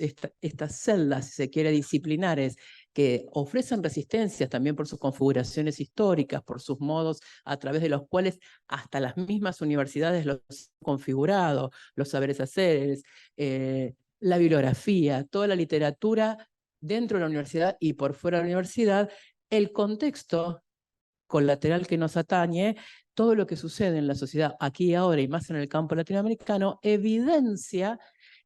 celdas, si se quiere, disciplinares, que ofrecen resistencias también por sus configuraciones históricas, por sus modos a través de los cuales hasta las mismas universidades los han configurado, los saberes haceres, la bibliografía, toda la literatura dentro de la universidad y por fuera de la universidad, el contexto colateral que nos atañe, todo lo que sucede en la sociedad aquí y ahora y más en el campo latinoamericano, evidencia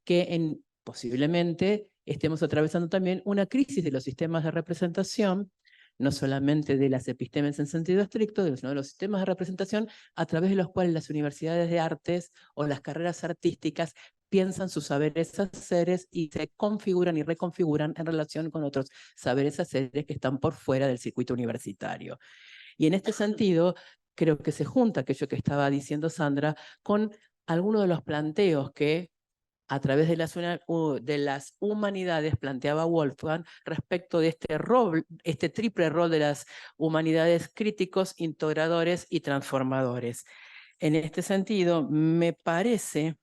que posiblemente estemos atravesando también una crisis de los sistemas de representación, no solamente de las epistemes en sentido estricto, sino de los sistemas de representación a través de los cuales las universidades de artes o las carreras artísticas piensan sus saberes haceres y se configuran y reconfiguran en relación con otros saberes haceres que están por fuera del circuito universitario. Y en este sentido, creo que se junta aquello que estaba diciendo Sandra con algunos de los planteos que a través de las humanidades planteaba Wolfgang respecto de este triple rol de las humanidades: críticos, integradores y transformadores. En este sentido, me parece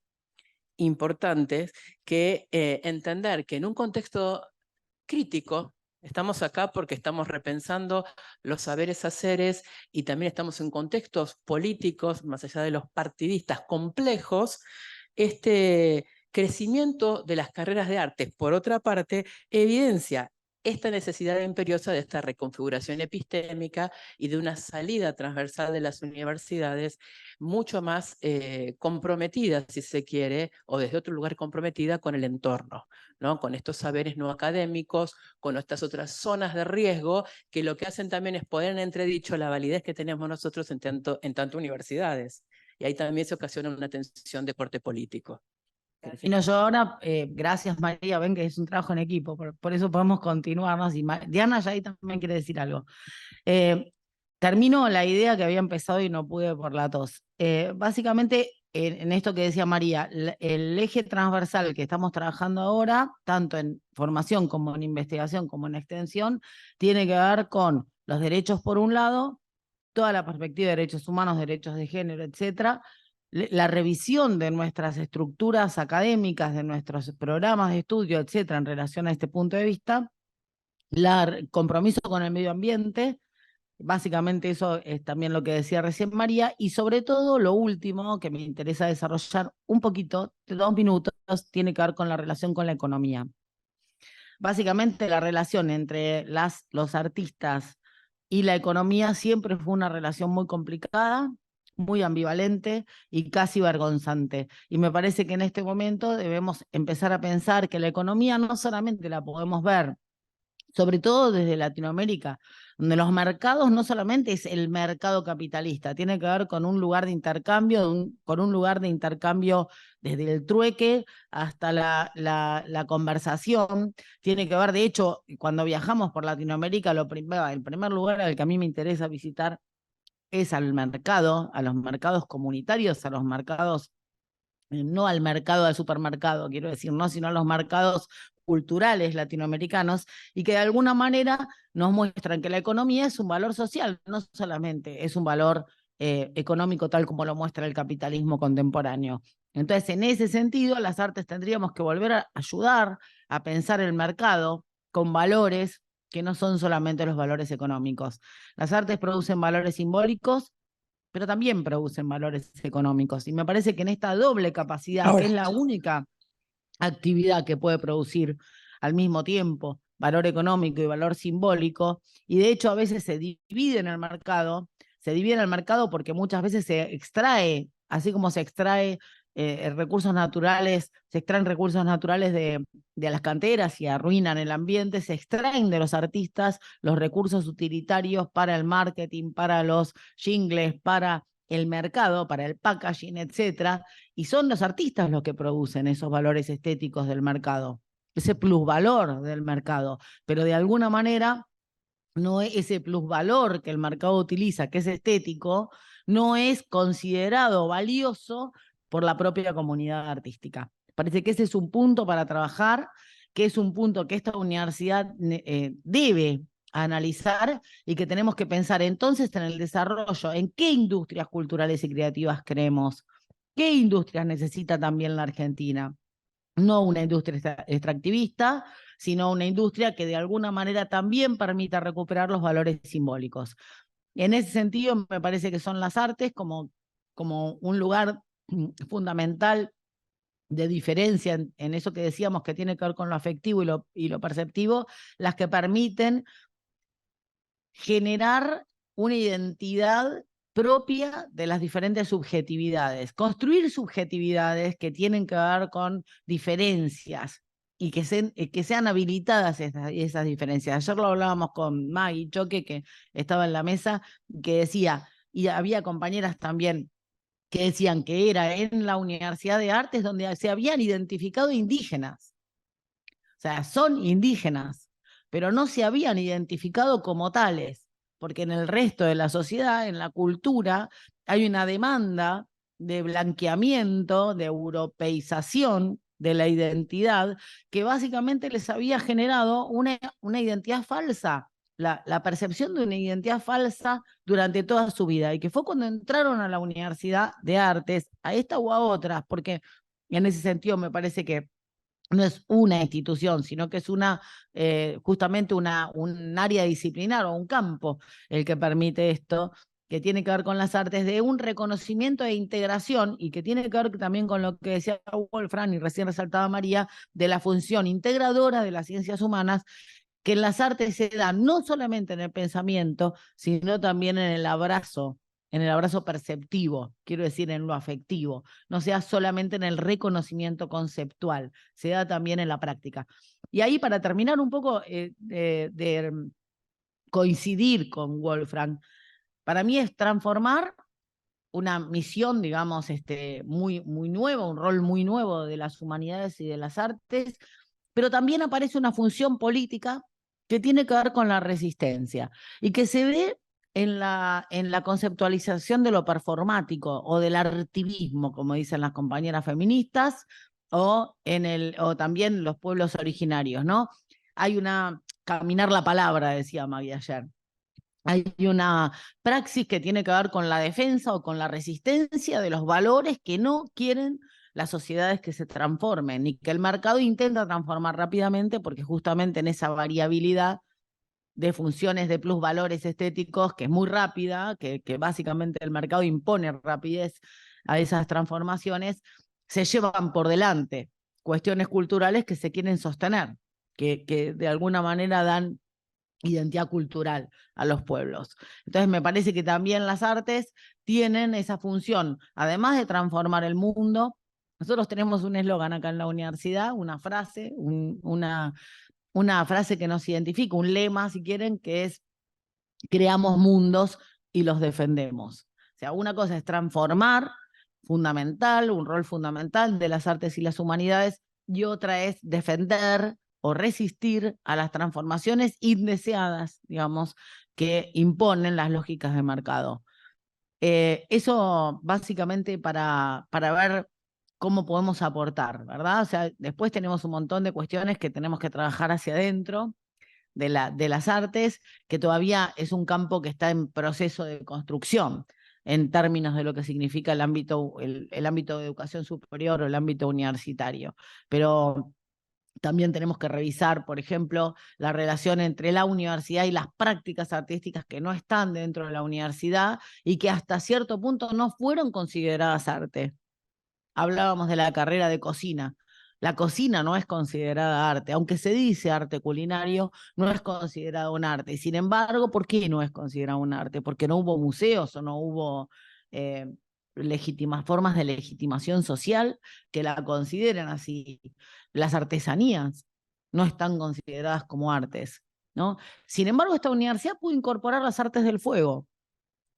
importante que entender que en un contexto crítico, estamos acá porque estamos repensando los saberes haceres y también estamos en contextos políticos, más allá de los partidistas complejos, este crecimiento de las carreras de arte, por otra parte, evidencia esta necesidad imperiosa de esta reconfiguración epistémica y de una salida transversal de las universidades mucho más comprometida, si se quiere, o desde otro lugar comprometida con el entorno, ¿no? Con estos saberes no académicos, con estas otras zonas de riesgo, que lo que hacen también es poner en entredicho la validez que tenemos nosotros en tanto universidades. Y ahí también se ocasiona una tensión de corte político. Y no, yo ahora, gracias María, ven que es un trabajo en equipo, por eso podemos continuarnos. Y Diana ya ahí también quiere decir algo. Termino la idea que había empezado y no pude por la tos. Básicamente, en esto que decía María, el eje transversal que estamos trabajando ahora, tanto en formación como en investigación como en extensión, tiene que ver con los derechos por un lado, toda la perspectiva de derechos humanos, derechos de género, etcétera, la revisión de nuestras estructuras académicas, de nuestros programas de estudio, etcétera, en relación a este punto de vista, el compromiso con el medio ambiente. Básicamente eso es también lo que decía recién María, y sobre todo lo último que me interesa desarrollar un poquito, de 2 minutos, tiene que ver con la relación con la economía. Básicamente la relación entre los artistas y la economía siempre fue una relación muy complicada, muy ambivalente y casi vergonzante. Y me parece que en este momento debemos empezar a pensar que la economía no solamente la podemos ver, sobre todo desde Latinoamérica, donde los mercados no solamente es el mercado capitalista, tiene que ver con un lugar de intercambio, con un lugar de intercambio desde el trueque hasta la conversación, tiene que ver, de hecho, cuando viajamos por Latinoamérica, el primer lugar al que a mí me interesa visitar es al mercado, a los mercados comunitarios, a los mercados, no al mercado del supermercado, quiero decir, no, sino a los mercados culturales latinoamericanos, y que de alguna manera nos muestran que la economía es un valor social, no solamente es un valor económico tal como lo muestra el capitalismo contemporáneo. Entonces, en ese sentido, las artes tendríamos que volver a ayudar a pensar el mercado con valores que no son solamente los valores económicos. Las artes producen valores simbólicos pero también producen valores económicos. Y me parece que en esta doble capacidad, Ahora, que es la única actividad que puede producir al mismo tiempo valor económico y valor simbólico, y de hecho a veces se divide en el mercado porque muchas veces se extrae, así como se extrae recursos naturales, se extraen recursos naturales de las canteras y arruinan el ambiente, se extraen de los artistas los recursos utilitarios para el marketing, para los jingles, para el mercado, para el packaging, etcétera, y son los artistas los que producen esos valores estéticos del mercado, ese plusvalor del mercado, pero de alguna manera no es ese plusvalor que el mercado utiliza, que es estético, no es considerado valioso por la propia comunidad artística. Parece que ese es un punto para trabajar, que es un punto que esta universidad debe analizar y que tenemos que pensar entonces en el desarrollo, en qué industrias culturales y creativas queremos, qué industrias necesita también la Argentina. No una industria extractivista, sino una industria que de alguna manera también permita recuperar los valores simbólicos. En ese sentido, me parece que son las artes como un lugar fundamental de diferencia en eso que decíamos que tiene que ver con lo afectivo y lo perceptivo, las que permiten generar una identidad propia de las diferentes subjetividades, construir subjetividades que tienen que ver con diferencias y que sean habilitadas esas diferencias. Ayer lo hablábamos con Maggie Choque, que estaba en la mesa, que decía, y había compañeras también que decían que era en la Universidad de Artes donde se habían identificado indígenas. O sea, son indígenas, pero no se habían identificado como tales, porque en el resto de la sociedad, en la cultura, hay una demanda de blanqueamiento, de europeización de la identidad, que básicamente les había generado una identidad falsa, la percepción de una identidad falsa durante toda su vida, y que fue cuando entraron a la Universidad de Artes, a esta u a otras, porque en ese sentido me parece que no es una institución, sino que es justamente un área disciplinar o un campo el que permite esto, que tiene que ver con las artes, de un reconocimiento e integración, y que tiene que ver también con lo que decía Wolfram y recién resaltaba María, de la función integradora de las ciencias humanas, que en las artes se da no solamente en el pensamiento, sino también en el abrazo perceptivo, quiero decir, en lo afectivo, no sea solamente en el reconocimiento conceptual, se da también en la práctica. Y ahí, para terminar un poco de coincidir con Wolfram, para mí es transformar una misión, digamos, muy, muy nueva, un rol muy nuevo de las humanidades y de las artes, pero también aparece una función política que tiene que ver con la resistencia y que se ve en la conceptualización de lo performático o del artivismo, como dicen las compañeras feministas, o también los pueblos originarios, ¿no? Hay caminar la palabra, decía Maggie ayer. Hay una praxis que tiene que ver con la defensa o con la resistencia de los valores que no quieren las sociedades que se transformen, y que el mercado intenta transformar rápidamente, porque justamente en esa variabilidad de funciones de plusvalores estéticos, que es muy rápida, que básicamente el mercado impone rapidez a esas transformaciones, se llevan por delante cuestiones culturales que se quieren sostener, que de alguna manera dan identidad cultural a los pueblos. Entonces me parece que también las artes tienen esa función, además de transformar el mundo. Nosotros tenemos un eslogan acá en la universidad, una frase, una frase que nos identifica, un lema, si quieren, que es: creamos mundos y los defendemos. O sea, una cosa es transformar, fundamental, un rol fundamental de las artes y las humanidades, y otra es defender o resistir a las transformaciones indeseadas, digamos, que imponen las lógicas de mercado. Eso básicamente para ver cómo podemos aportar, ¿verdad? O sea, después tenemos un montón de cuestiones que tenemos que trabajar hacia adentro de las artes, que todavía es un campo que está en proceso de construcción en términos de lo que significa el ámbito de educación superior o el ámbito universitario. Pero También tenemos que revisar, por ejemplo, la relación entre la universidad y las prácticas artísticas que no están dentro de la universidad y que hasta cierto punto no fueron consideradas arte. Hablábamos de la carrera de cocina. La cocina no es considerada arte, aunque se dice arte culinario, no es considerado un arte. Y sin embargo, ¿por qué no es considerado un arte? Porque no hubo museos o no hubo formas de legitimación social que la consideren así. Las artesanías no están consideradas como artes, ¿no? Sin embargo, esta universidad pudo incorporar las artes del fuego,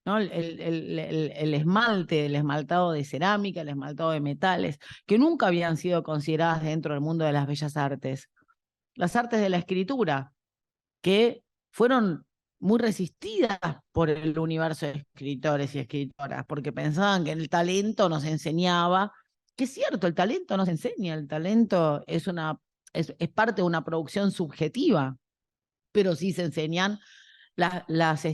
¿no? El esmalte, el esmaltado de cerámica, el esmaltado de metales, que nunca habían sido consideradas dentro del mundo de las bellas artes. Las artes de la escritura, que fueron muy resistidas por el universo de escritores y escritoras, porque pensaban que el talento nos enseñaba, que es cierto, el talento nos enseña, el talento es parte de una producción subjetiva, pero sí se enseñan las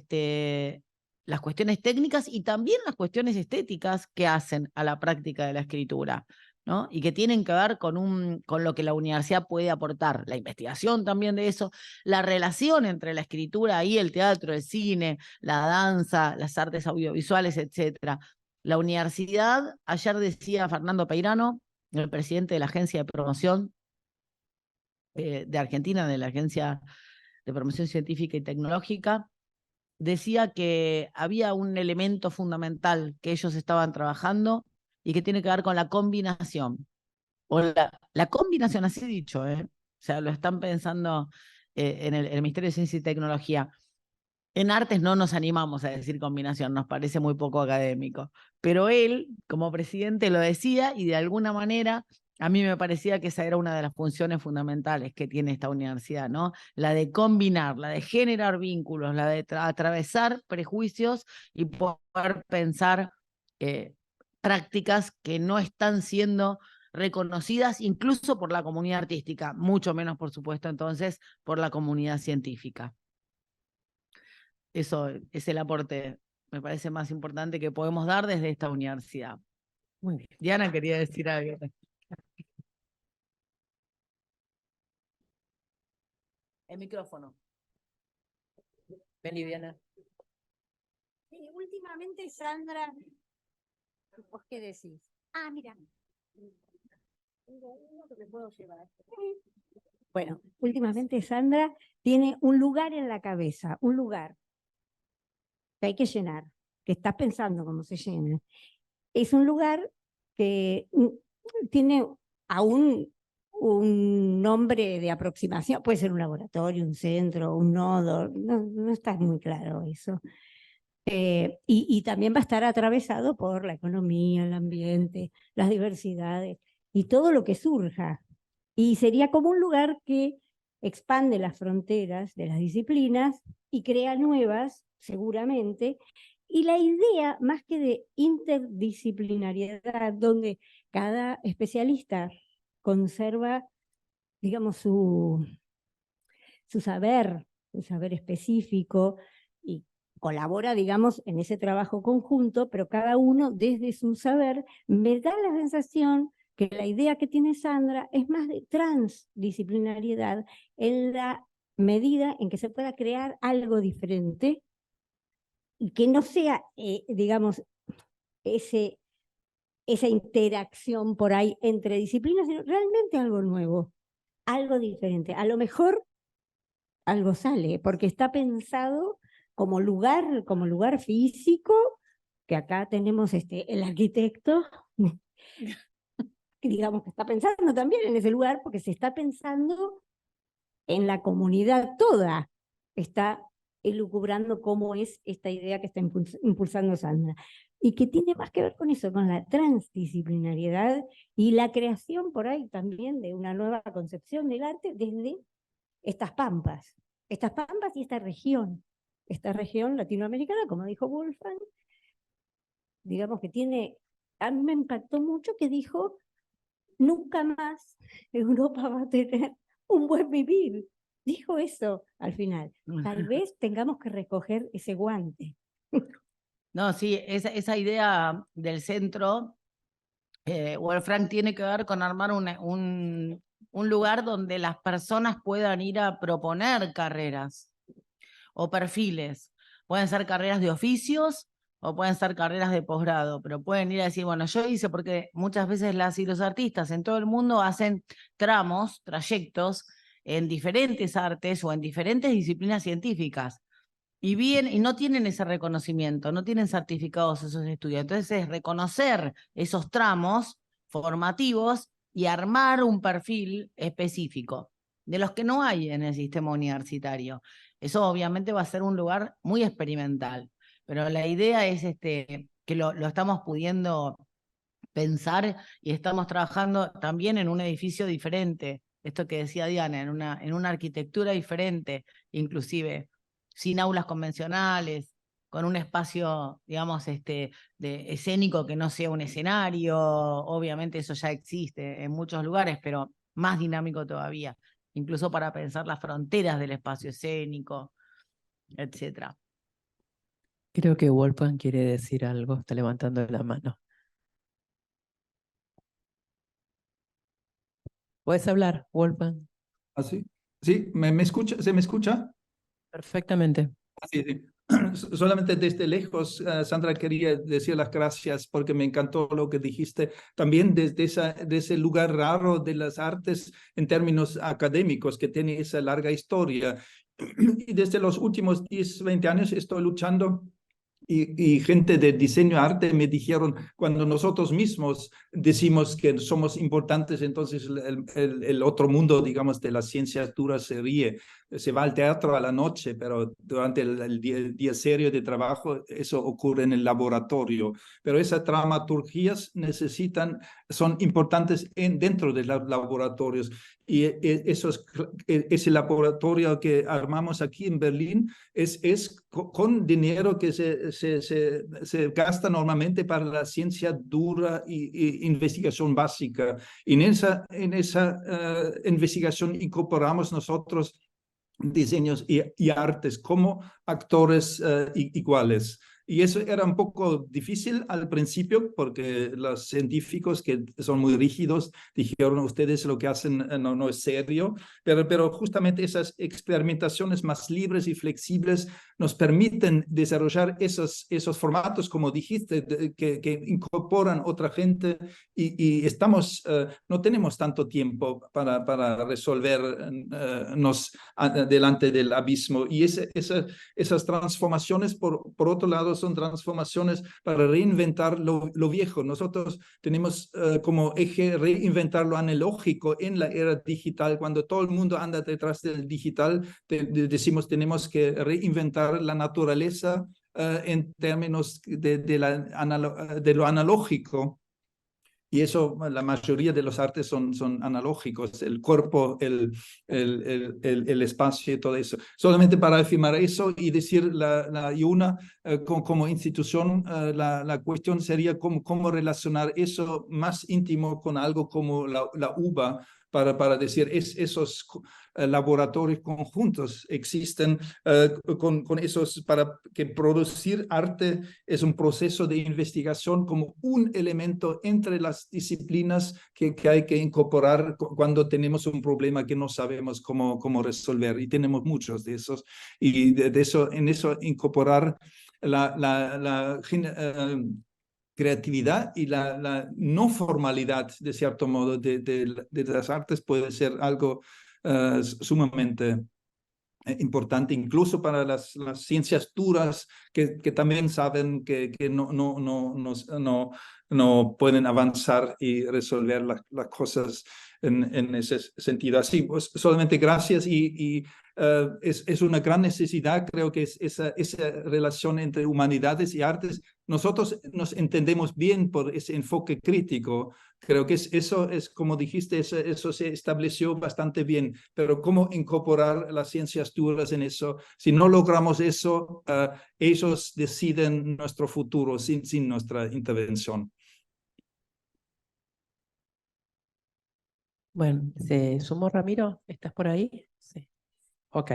cuestiones técnicas y también las cuestiones estéticas que hacen a la práctica de la escritura, ¿no? Y que tienen que ver con lo que la universidad puede aportar, la investigación también de eso, la relación entre la escritura y el teatro, el cine, la danza, las artes audiovisuales, etc. La universidad, ayer decía Fernando Peirano, el presidente de la Agencia de Promoción de Argentina, de la Agencia de Promoción Científica y Tecnológica, decía que había un elemento fundamental que ellos estaban trabajando y que tiene que ver con la combinación. O la combinación, así dicho, o sea, lo están pensando en el Ministerio de Ciencia y Tecnología. En artes no nos animamos a decir combinación, nos parece muy poco académico. Pero él, como presidente, lo decía y de alguna manera a mí me parecía que esa era una de las funciones fundamentales que tiene esta universidad, ¿no? La de combinar, la de generar vínculos, la de atravesar prejuicios y poder pensar prácticas que no están siendo reconocidas incluso por la comunidad artística, mucho menos, por supuesto, entonces, por la comunidad científica. Eso es el aporte, me parece, más importante que podemos dar desde esta universidad. Muy bien. Diana quería decir algo. El micrófono. Ven, Diana. Sí, últimamente, Sandra, ¿vos qué decís? Ah, mira. Bueno, últimamente Sandra tiene un lugar en la cabeza, un lugar que hay que llenar, que está pensando cómo se llena. Es un lugar que tiene aún un nombre de aproximación, puede ser un laboratorio, un centro, un nodo, no está muy claro eso. Y también va a estar atravesado por la economía, el ambiente, las diversidades y todo lo que surja. Y sería como un lugar que expande las fronteras de las disciplinas y crea nuevas, seguramente. Y la idea, más que de interdisciplinariedad, donde cada especialista conserva, digamos, su saber específico y colabora, digamos, en ese trabajo conjunto, pero cada uno desde su saber, me da la sensación que la idea que tiene Sandra es más de transdisciplinariedad en la medida en que se pueda crear algo diferente y que no sea, digamos, esa interacción por ahí entre disciplinas, sino realmente algo nuevo, algo diferente. A lo mejor algo sale, porque está pensado como lugar físico, que acá tenemos el arquitecto, que digamos que está pensando también en ese lugar, porque se está pensando en la comunidad toda, está elucubrando cómo es esta idea que está impulsando Sandra, y que tiene más que ver con eso, con la transdisciplinariedad y la creación por ahí también de una nueva concepción del arte desde estas pampas y esta región latinoamericana, como dijo Wolfgang, digamos que tiene, a mí me impactó mucho que dijo, nunca más Europa va a tener un buen vivir. Dijo eso al final. Tal vez tengamos que recoger ese guante. No, sí, esa idea del centro, Wolfgang, tiene que ver con armar un lugar donde las personas puedan ir a proponer carreras o perfiles. Pueden ser carreras de oficios o pueden ser carreras de posgrado, pero pueden ir a decir, bueno, yo hice, porque muchas veces las y los artistas en todo el mundo hacen trayectos en diferentes artes o en diferentes disciplinas científicas. Y no tienen ese reconocimiento, no tienen certificados esos estudios. Entonces es reconocer esos tramos formativos y armar un perfil específico, de los que no hay en el sistema universitario. Eso obviamente va a ser un lugar muy experimental, pero la idea es que lo estamos pudiendo pensar y estamos trabajando también en un edificio diferente. Esto que decía Diana, en una arquitectura diferente, inclusive sin aulas convencionales, con un espacio, digamos, de escénico que no sea un escenario. Obviamente eso ya existe en muchos lugares, pero más dinámico todavía, incluso para pensar las fronteras del espacio escénico, etc. Creo que Wolfgang quiere decir algo, está levantando la mano. ¿Puedes hablar, Wolfgang? ¿Ah, sí? ¿Sí? ¿Me escucha? ¿Se me escucha? Perfectamente. Sí, sí. Solamente desde lejos, Sandra, quería decir las gracias porque me encantó lo que dijiste. También desde de ese lugar raro de las artes en términos académicos que tiene esa larga historia. Y desde los últimos 10, 20 años estoy luchando. Y gente de diseño arte me dijeron, cuando nosotros mismos decimos que somos importantes, entonces el otro mundo, digamos, de las ciencias duras se ríe, se va al teatro a la noche, pero durante el día serio de trabajo eso ocurre en el laboratorio. Pero esas dramaturgias son importantes dentro de los laboratorios. Y ese laboratorio que armamos aquí en Berlín es con dinero que se gasta normalmente para la ciencia dura y investigación básica. Y en esa investigación incorporamos nosotros diseños y artes como actores iguales. Y eso era un poco difícil al principio porque los científicos que son muy rígidos dijeron, ustedes lo que hacen no es serio, pero justamente esas experimentaciones más libres y flexibles nos permiten desarrollar esos formatos, como dijiste, que incorporan otra gente y no tenemos tanto tiempo para resolvernos delante del abismo. Y esas transformaciones, por otro lado, son transformaciones para reinventar lo viejo. Nosotros tenemos como eje reinventar lo analógico en la era digital. Cuando todo el mundo anda detrás del digital, decimos tenemos que reinventar la naturaleza en términos de lo analógico. Y eso, la mayoría de los artes son analógicos, el cuerpo, el espacio y todo eso. Solamente para afirmar eso y decir la IUNA como institución, la cuestión sería cómo relacionar eso más íntimo con algo como la UBA, para decir esos laboratorios conjuntos existen con esos, para que producir arte es un proceso de investigación como un elemento entre las disciplinas que hay que incorporar cuando tenemos un problema que no sabemos cómo resolver, y tenemos muchos de esos, y en eso incorporar la creatividad y la no formalidad, de cierto modo, de las artes puede ser algo sumamente importante, incluso para las ciencias duras que también saben que no pueden avanzar y resolver las cosas en ese sentido. Así, pues solamente gracias y es una gran necesidad, creo que es esa relación entre humanidades y artes. Nosotros nos entendemos bien por ese enfoque crítico. Creo que eso es, como dijiste, eso se estableció bastante bien, pero cómo incorporar las ciencias duras en eso. Si no logramos eso, ellos deciden nuestro futuro sin nuestra intervención. Bueno, ¿se sumó Ramiro? ¿Estás por ahí? Sí. Ok.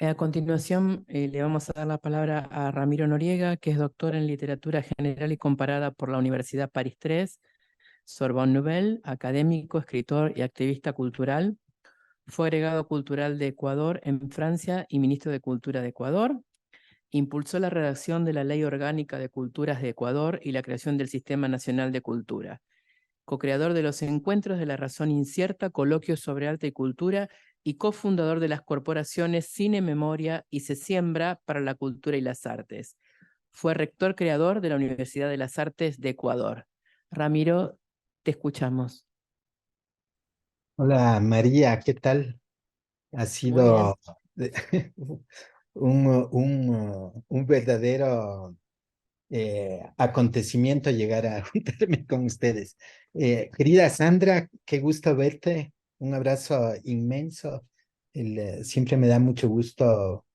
A continuación, le vamos a dar la palabra a Ramiro Noriega, que es doctor en Literatura General y Comparada por la Universidad París III. Sorbonne Nouvelle, académico, escritor y activista cultural. Fue agregado cultural de Ecuador en Francia y ministro de Cultura de Ecuador. Impulsó la redacción de la Ley Orgánica de Culturas de Ecuador y la creación del Sistema Nacional de Cultura. Co-creador de los Encuentros de la Razón Incierta, Coloquios sobre Arte y Cultura, y cofundador de las corporaciones Cine, Memoria y Se Siembra para la Cultura y las Artes. Fue rector creador de la Universidad de las Artes de Ecuador. Ramiro, te escuchamos. Hola María, ¿qué tal? Ha Muy bien. sido un verdadero acontecimiento llegar a juntarme con ustedes. Querida Sandra, qué gusto verte. Un abrazo inmenso. Siempre me da mucho gusto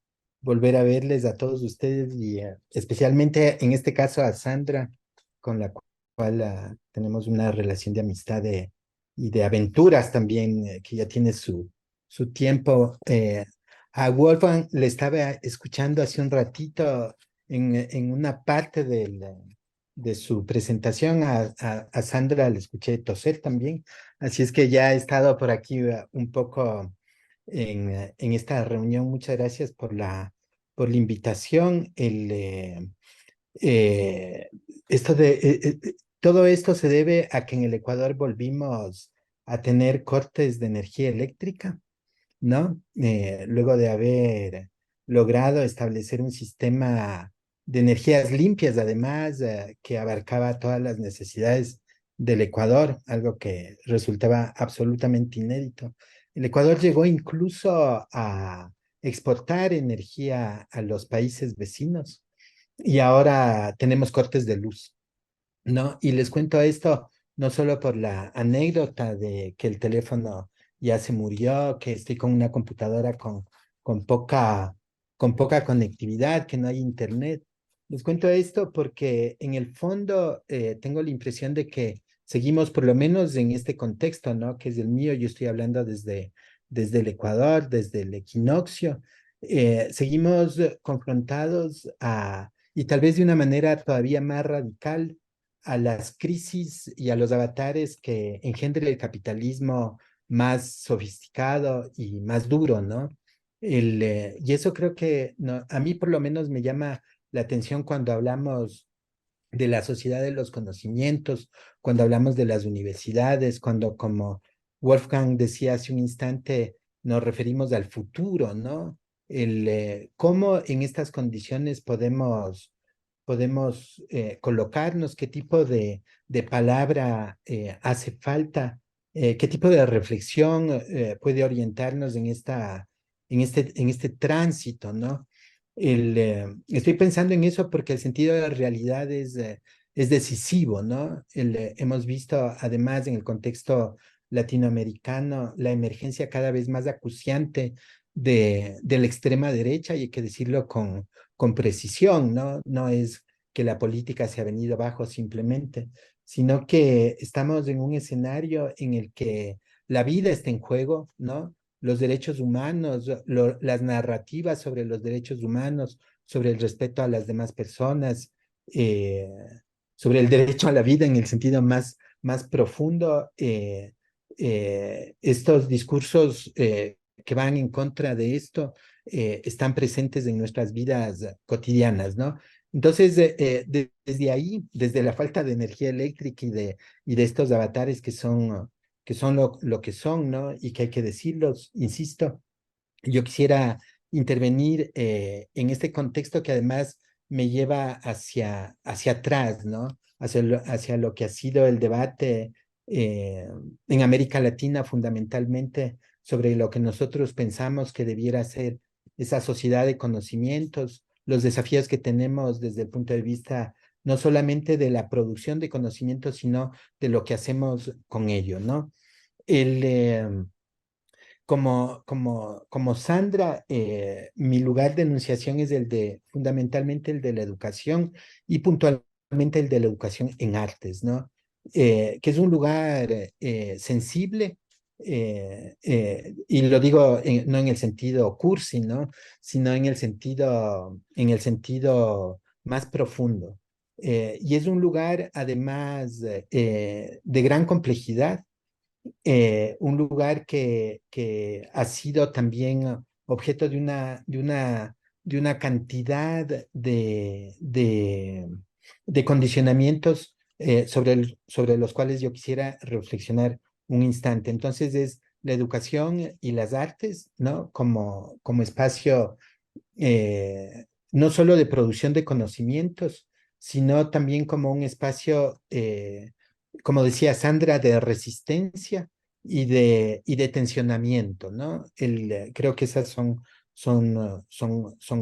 volver a verles a todos ustedes y especialmente en este caso a Sandra, con la cual tenemos una relación de amistad y de aventuras también, que ya tiene su tiempo. A Wolfgang le estaba escuchando hace un ratito en una parte de su presentación. A Sandra le escuché toser también, así es que ya he estado por aquí un poco en esta reunión. Muchas gracias por la invitación. Eh, todo esto se debe a que en el Ecuador volvimos a tener cortes de energía eléctrica, ¿no? Luego de haber logrado establecer un sistema de energías limpias, además, que abarcaba todas las necesidades del Ecuador, algo que resultaba absolutamente inédito. El Ecuador llegó incluso a exportar energía a los países vecinos y ahora tenemos cortes de luz, ¿no? Y les cuento esto no solo por la anécdota de que el teléfono ya se murió, que estoy con una computadora con con poca conectividad, que no hay internet. Les cuento esto porque en el fondo tengo la impresión de que seguimos, por lo menos en este contexto, ¿no? Que es el mío. Yo estoy hablando desde el Ecuador, desde el equinoccio. Seguimos confrontados y tal vez de una manera todavía más radical, a las crisis y a los avatares que engendre el capitalismo más sofisticado y más duro, ¿no? Y eso creo que no, a mí por lo menos me llama la atención cuando hablamos de la sociedad de los conocimientos, cuando hablamos de las universidades, cuando, como Wolfgang decía hace un instante, nos referimos al futuro, ¿no? Cómo en estas condiciones podemos colocarnos, qué tipo de palabra hace falta, qué tipo de reflexión puede orientarnos en este tránsito, ¿no? Estoy pensando en eso porque el sentido de la realidad es decisivo, ¿no? Hemos visto además en el contexto latinoamericano la emergencia cada vez más acuciante de la extrema derecha, y hay que decirlo con precisión, ¿no? No es que la política se ha venido abajo simplemente, sino que estamos en un escenario en el que la vida está en juego, ¿no? Los derechos humanos, las narrativas sobre los derechos humanos, sobre el respeto a las demás personas, eh, sobre el derecho a la vida en el sentido más profundo. Estos discursos que van en contra de esto están presentes en nuestras vidas cotidianas, ¿no? Entonces, desde ahí, desde la falta de energía eléctrica y de estos avatares que son lo que son, ¿no? Y que hay que decirlos, insisto, yo quisiera intervenir en este contexto que además me lleva hacia atrás, ¿no? Hacia lo que ha sido el debate en América Latina, fundamentalmente sobre lo que nosotros pensamos que debiera ser esa sociedad de conocimientos, los desafíos que tenemos desde el punto de vista no solamente de la producción de conocimientos, sino de lo que hacemos con ello, ¿no? El, como Sandra, mi lugar de enunciación es fundamentalmente el de la educación, y puntualmente el de la educación en artes, ¿no? Que es un lugar sensible, y lo digo no en el sentido cursi, ¿no? Sino en el sentido más profundo. Y es un lugar, además, de gran complejidad, un lugar que ha sido también objeto de una cantidad de condicionamientos sobre los cuales yo quisiera reflexionar un instante. Entonces es la educación y las artes, ¿no? Como espacio no solo de producción de conocimientos, sino también como un espacio, como decía Sandra, de resistencia y de tensionamiento, ¿no? Creo que esas son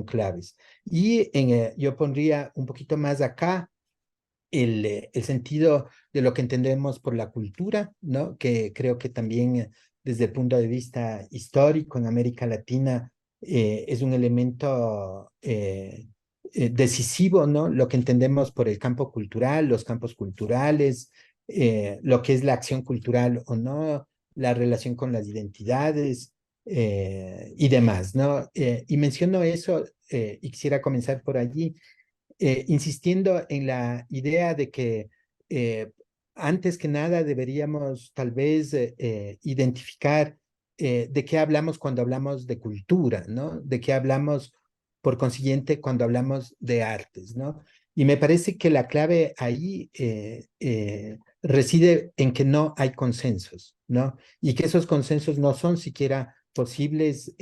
claves. Y yo pondría un poquito más acá el sentido de lo que entendemos por la cultura, ¿no? Que creo que también desde el punto de vista histórico en América Latina es un elemento decisivo, ¿no? Lo que entendemos por el campo cultural, los campos culturales, lo que es la acción cultural o no, la relación con las identidades y demás, ¿no? Y menciono eso y quisiera comenzar por allí insistiendo en la idea de que antes que nada deberíamos tal vez identificar de qué hablamos cuando hablamos de cultura, ¿no? De qué hablamos, por consiguiente, cuando hablamos de artes, ¿no? Y me parece que la clave ahí reside en que no hay consensos, ¿no? Y que esos consensos no son siquiera posibles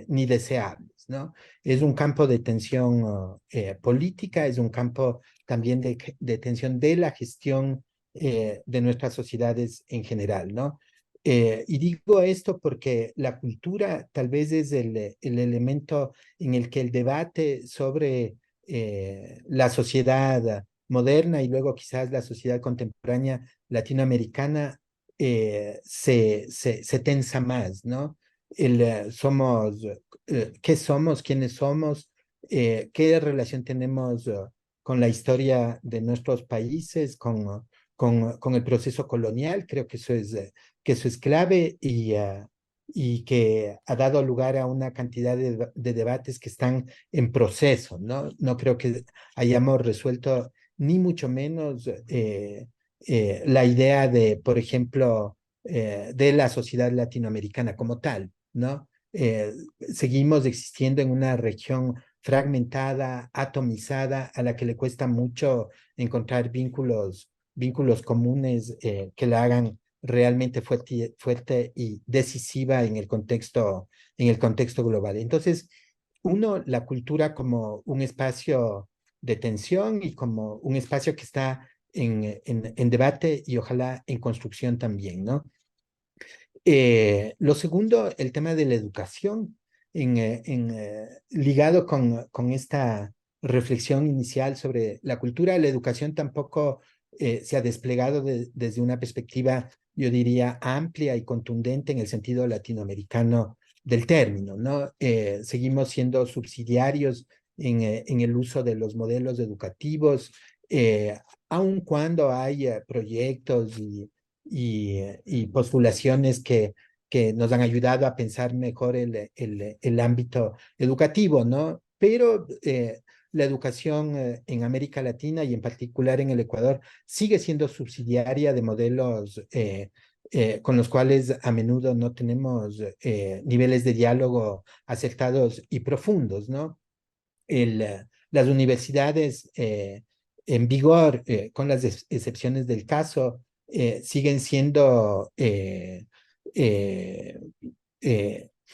ni deseables, ¿no? Es un campo de tensión política, es un campo también de tensión de la gestión de nuestras sociedades en general, ¿no? Y digo esto porque la cultura tal vez es el elemento en el que el debate sobre la sociedad moderna y luego quizás la sociedad contemporánea latinoamericana se tensa más, ¿no? ¿Qué somos? ¿Quiénes somos? ¿Qué relación tenemos con la historia de nuestros países, con el proceso colonial? Creo que eso es clave y que ha dado lugar a una cantidad de debates que están en proceso, ¿no? No creo que hayamos resuelto ni mucho menos la idea de, por ejemplo, de la sociedad latinoamericana como tal, ¿no? Seguimos existiendo en una región fragmentada, atomizada, a la que le cuesta mucho encontrar vínculos comunes que la hagan realmente fuerte y decisiva en el contexto global. Entonces, uno, la cultura como un espacio de tensión y como un espacio que está en debate y ojalá en construcción también, ¿no? Lo segundo, el tema de la educación, ligado con esta reflexión inicial sobre la cultura, la educación tampoco se ha desplegado desde una perspectiva, yo diría, amplia y contundente en el sentido latinoamericano del término, ¿no? Seguimos siendo subsidiarios en el uso de los modelos educativos, aun cuando hay proyectos y postulaciones que nos han ayudado a pensar mejor el ámbito educativo, ¿no? Pero la educación en América Latina y en particular en el Ecuador sigue siendo subsidiaria de modelos con los cuales a menudo no tenemos niveles de diálogo acertados y profundos, ¿no? Las universidades en vigor, con las excepciones del caso, siguen siendo eh, eh,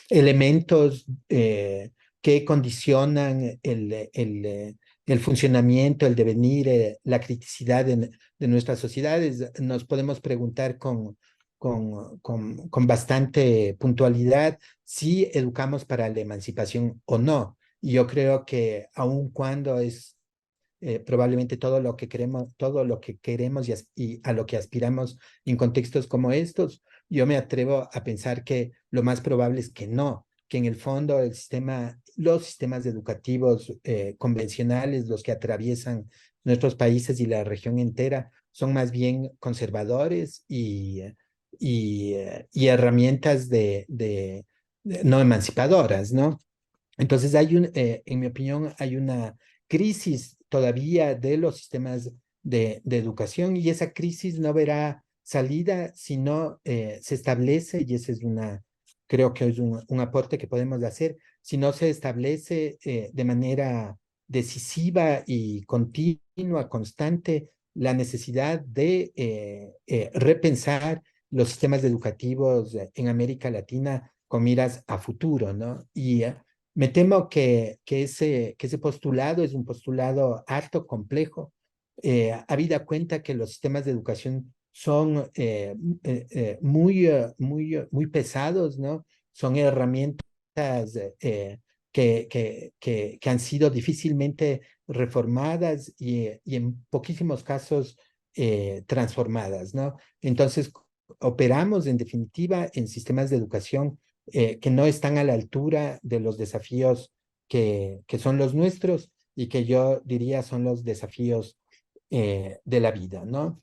elementos que condicionan el funcionamiento, el devenir, la criticidad de nuestras sociedades. Nos podemos preguntar con bastante puntualidad si educamos para la emancipación o no. Y yo creo que aun cuando es probablemente todo lo que queremos y a lo que aspiramos en contextos como estos, yo me atrevo a pensar que lo más probable es que no, que en el fondo los sistemas educativos convencionales, los que atraviesan nuestros países y la región entera, son más bien conservadores y herramientas no emancipadoras, ¿no? Entonces en mi opinión, hay una crisis todavía de los sistemas de educación, y esa crisis no verá salida si no se establece, y ese es creo que es un aporte que podemos hacer, si no se establece de manera decisiva y continua, constante, la necesidad de repensar los sistemas educativos en América Latina con miras a futuro, ¿no? Y me temo que ese postulado es un postulado harto complejo, habida cuenta que los sistemas de educación son muy pesados, ¿no? Son herramientas que han sido difícilmente reformadas y en poquísimos casos transformadas, ¿no? Entonces, operamos en definitiva en sistemas de educación que no están a la altura de los desafíos que son los nuestros y que yo diría son los desafíos de la vida, ¿no?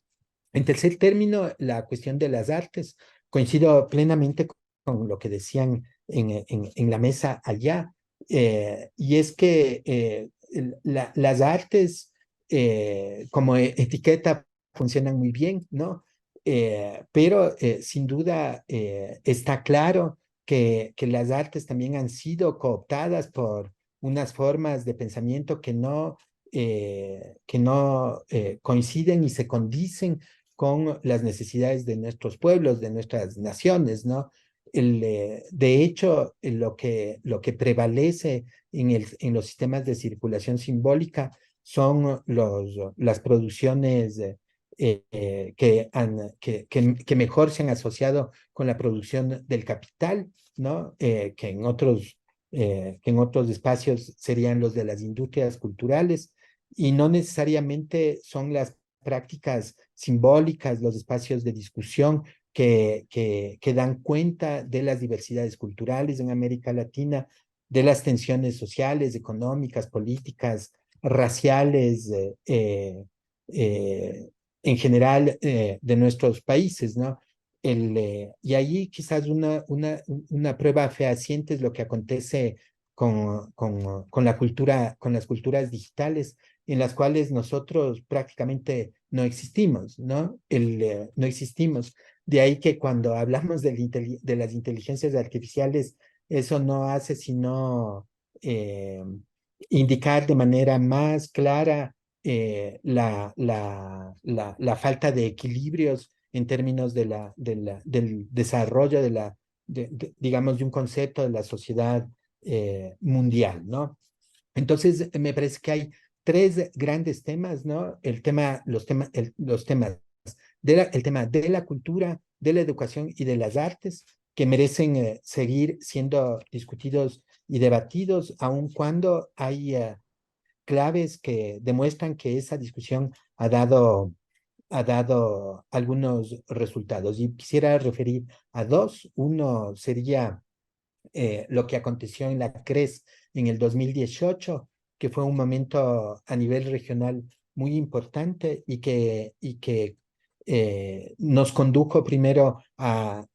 En tercer término, la cuestión de las artes. Coincido plenamente con lo que decían en la mesa allá, y es que las artes como etiqueta funcionan muy bien, ¿no? Pero sin duda está claro que las artes también han sido cooptadas por unas formas de pensamiento que no coinciden y se condicen con las necesidades de nuestros pueblos, de nuestras naciones, ¿no? De hecho, lo que prevalece en los sistemas de circulación simbólica son las producciones que mejor se han asociado con la producción del capital, ¿no? Que en otros espacios serían los de las industrias culturales, y no necesariamente son las prácticas simbólicas, los espacios de discusión que dan cuenta de las diversidades culturales en América Latina, de las tensiones sociales, económicas, políticas, raciales, en general de nuestros países, ¿no? Y ahí quizás una prueba fehaciente es lo que acontece con la cultura, con las culturas digitales, en las cuales nosotros prácticamente no existimos, ¿no? No existimos. De ahí que cuando hablamos de las inteligencias artificiales, eso no hace sino indicar de manera más clara la falta de equilibrios en términos del desarrollo digamos, de un concepto de la sociedad mundial, ¿no? Entonces, me parece que hay tres grandes temas, ¿no? El tema de la cultura, de la educación y de las artes, que merecen seguir siendo discutidos y debatidos, aun cuando hay claves que demuestran que esa discusión ha dado algunos resultados. Y quisiera referir a dos. Uno sería lo que aconteció en la CRES en el 2018, que fue un momento a nivel regional muy importante y que nos condujo primero a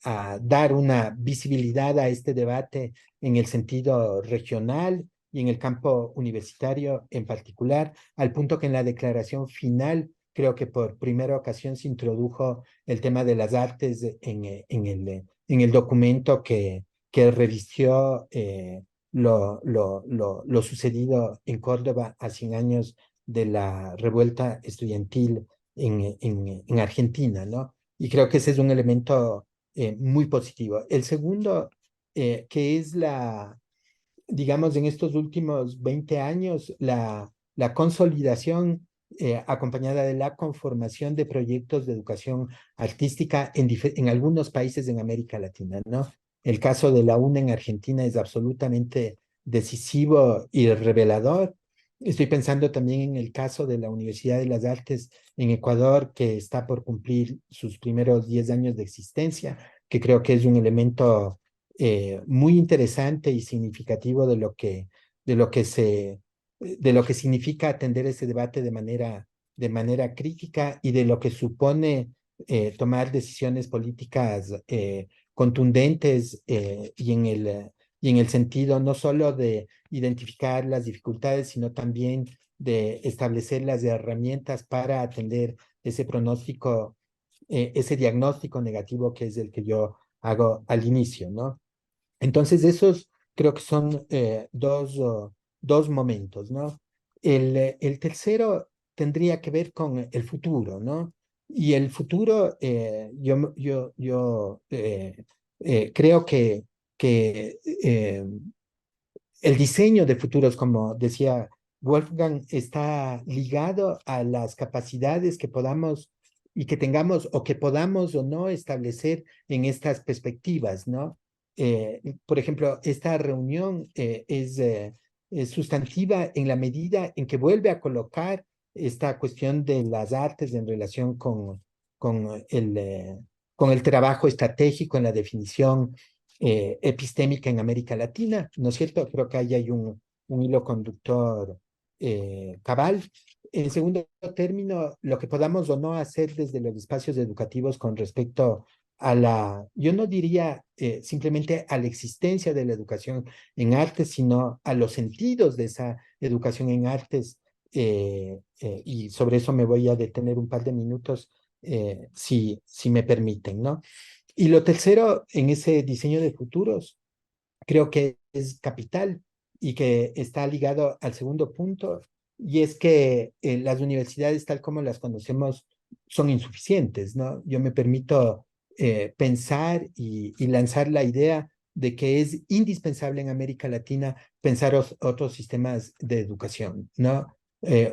dar una visibilidad a este debate en el sentido regional y en el campo universitario en particular, al punto que en la declaración final creo que por primera ocasión se introdujo el tema de las artes en el documento que revistió lo sucedido en Córdoba a 100 años de la revuelta estudiantil en Argentina, ¿no? Y creo que ese es un elemento muy positivo. El segundo, que es digamos, en estos últimos 20 años, la consolidación acompañada de la conformación de proyectos de educación artística en algunos países en América Latina, ¿no? El caso de la UNA en Argentina es absolutamente decisivo y revelador. Estoy pensando también en el caso de la Universidad de las Artes en Ecuador, que está por cumplir sus primeros 10 años de existencia, que creo que es un elemento muy interesante y significativo de lo que significa atender ese debate de manera crítica, y de lo que supone tomar decisiones políticas contundentes y en el sentido no solo de identificar las dificultades, sino también de establecer las herramientas para atender ese pronóstico, ese diagnóstico negativo que es el que yo hago al inicio, ¿no? Entonces, esos creo que son dos momentos, ¿no? El tercero tendría que ver con el futuro, ¿no? Y el futuro, creo que el diseño de futuros, como decía Wolfgang, está ligado a las capacidades que podamos y que tengamos o que podamos o no establecer en estas perspectivas, ¿no? Por ejemplo, esta reunión es sustantiva en la medida en que vuelve a colocar esta cuestión de las artes en relación con con el trabajo estratégico en la definición epistémica en América Latina, ¿no es cierto? Creo que ahí hay un hilo conductor cabal. En segundo término, lo que podamos o no hacer desde los espacios educativos con respecto a yo no diría simplemente a la existencia de la educación en artes, sino a los sentidos de esa educación en artes, y sobre eso me voy a detener un par de minutos, si me permiten, ¿no? Y lo tercero, en ese diseño de futuros, creo que es capital y que está ligado al segundo punto, y es que las universidades tal como las conocemos son insuficientes, ¿no? Yo me permito pensar y lanzar la idea de que es indispensable en América Latina pensar otros sistemas de educación, ¿no?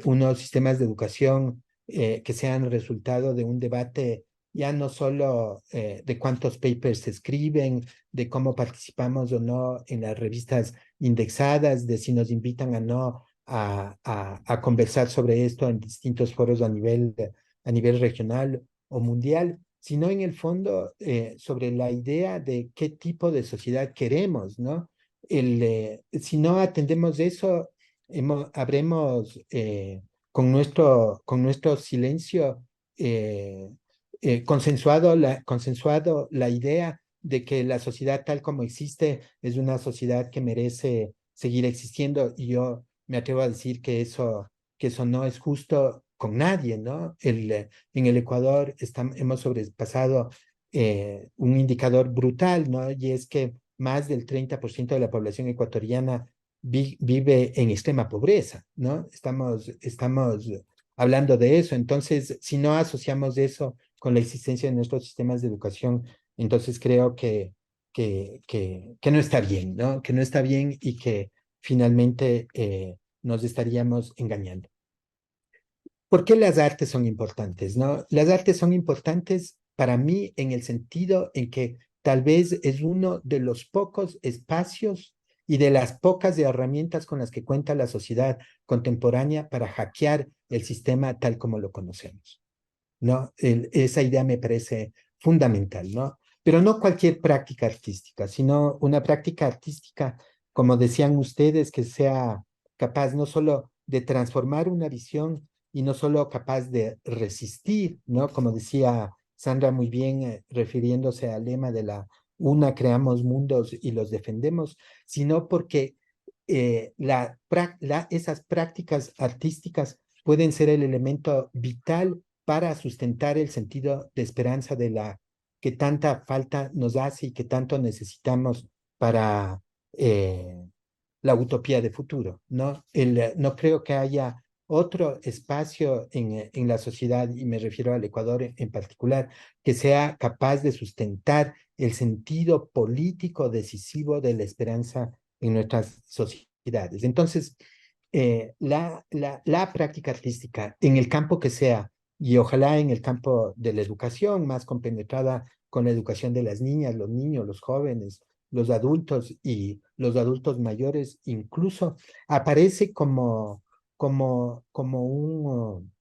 Unos sistemas de educación que sean resultado de un debate ya no solo de cuántos papers se escriben, de cómo participamos o no en las revistas indexadas, de si nos invitan o no a conversar sobre esto en distintos foros a nivel regional o mundial, sino en el fondo sobre la idea de qué tipo de sociedad queremos, ¿no? Si no atendemos eso, habremos con nuestro silencio consensuado la idea de que la sociedad tal como existe es una sociedad que merece seguir existiendo, y yo me atrevo a decir que eso no es justo con nadie, ¿no? En el Ecuador hemos sobrepasado un indicador brutal, ¿no? Y es que más del 30% de la población ecuatoriana vive en extrema pobreza, ¿no? Estamos hablando de eso. Entonces, si no asociamos eso con la existencia de nuestros sistemas de educación, entonces creo que no está bien, ¿no? Que no está bien y que finalmente nos estaríamos engañando. ¿Por qué las artes son importantes, no? Las artes son importantes para mí en el sentido en que tal vez es uno de los pocos espacios y de las pocas herramientas con las que cuenta la sociedad contemporánea para hackear el sistema tal como lo conocemos, ¿no? Esa idea me parece fundamental, ¿no? Pero no cualquier práctica artística, sino una práctica artística, como decían ustedes, que sea capaz no solo de transformar una visión y no solo capaz de resistir, ¿no? Como decía Sandra muy bien, refiriéndose al lema de una creamos mundos y los defendemos, sino porque esas prácticas artísticas pueden ser el elemento vital para sustentar el sentido de esperanza que tanta falta nos hace y que tanto necesitamos para la utopía de futuro, ¿no? No creo que haya otro espacio en la sociedad, y me refiero al Ecuador en particular, que sea capaz de sustentar el sentido político decisivo de la esperanza en nuestras sociedades. Entonces, la práctica artística en el campo que sea, y ojalá en el campo de la educación, más compenetrada con la educación de las niñas, los niños, los jóvenes, los adultos y los adultos mayores, incluso aparece como un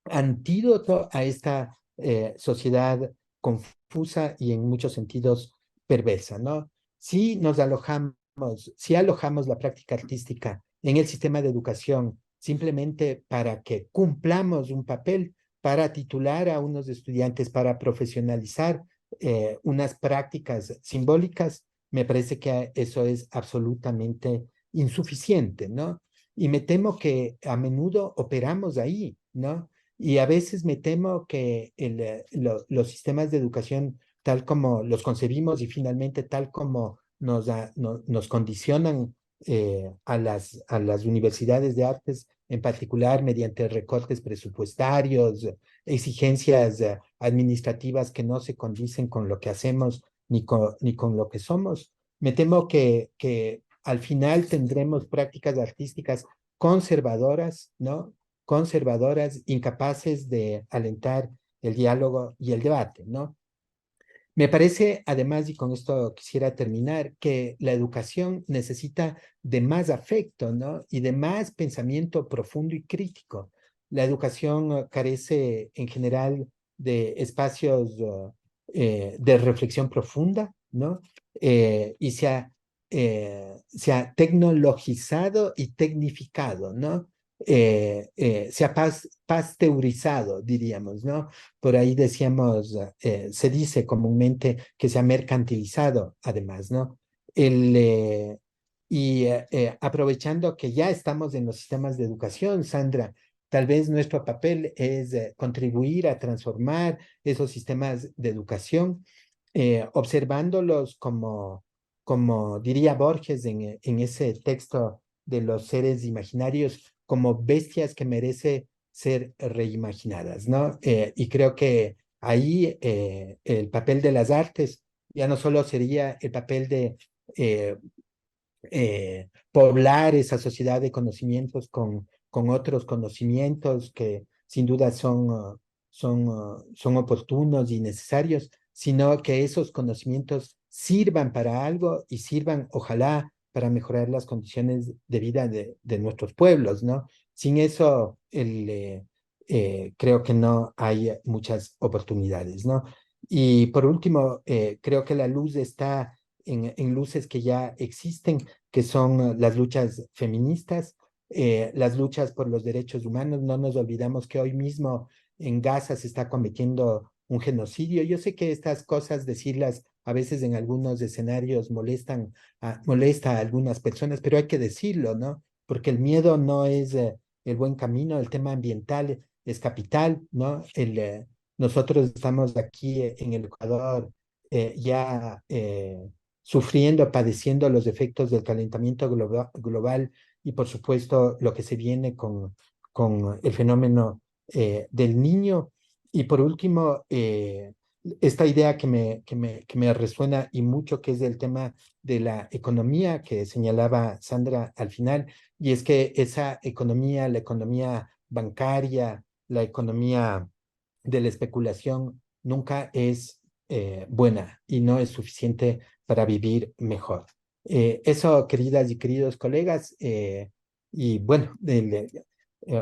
antídoto a esta sociedad confusa y en muchos sentidos perversa, ¿no? Si alojamos la práctica artística en el sistema de educación simplemente para que cumplamos un papel, para titular a unos estudiantes, para profesionalizar unas prácticas simbólicas, me parece que eso es absolutamente insuficiente, ¿no? Y me temo que a menudo operamos ahí, ¿no? Y a veces me temo que los sistemas de educación, tal como los concebimos y finalmente tal como nos condicionan a las universidades de artes, en particular mediante recortes presupuestarios, exigencias administrativas que no se condicen con lo que hacemos ni con lo que somos. Me temo que al final tendremos prácticas artísticas conservadoras, ¿no? Conservadoras, incapaces de alentar el diálogo y el debate, ¿no? Me parece, además, y con esto quisiera terminar, que la educación necesita de más afecto, ¿no? Y de más pensamiento profundo y crítico. La educación carece en general de espacios de reflexión profunda, ¿no? Y se ha tecnologizado y tecnificado, ¿no? Se ha pasteurizado, diríamos, ¿no? Por ahí decíamos, se dice comúnmente que se ha mercantilizado, además, ¿no? Aprovechando que ya estamos en los sistemas de educación, Sandra, tal vez nuestro papel es contribuir a transformar esos sistemas de educación, observándolos como diría Borges en ese texto de los seres imaginarios, como bestias que merece ser reimaginadas, ¿no? Y creo que ahí el papel de las artes ya no solo sería el papel de poblar esa sociedad de conocimientos con otros conocimientos que sin duda son oportunos y necesarios, sino que esos conocimientos sirvan para algo y sirvan, ojalá, para mejorar las condiciones de vida de nuestros pueblos, ¿no? Sin eso, creo que no hay muchas oportunidades, ¿no? Y por último, creo que la luz está en luces que ya existen, que son las luchas feministas, las luchas por los derechos humanos. No nos olvidamos que hoy mismo en Gaza se está cometiendo un genocidio. Yo sé que estas cosas, decirlas a veces en algunos escenarios molesta a algunas personas, pero hay que decirlo, ¿no? Porque el miedo no es el buen camino, el tema ambiental es capital, ¿no? Nosotros estamos aquí en el Ecuador ya sufriendo, padeciendo los efectos del calentamiento global y por supuesto lo que se viene con el fenómeno del niño. Y por último, esta idea que me resuena y mucho, que es el tema de la economía que señalaba Sandra al final, y es que esa economía, la economía bancaria, la economía de la especulación, nunca es buena y no es suficiente para vivir mejor. Eso, queridas y queridos colegas, y bueno,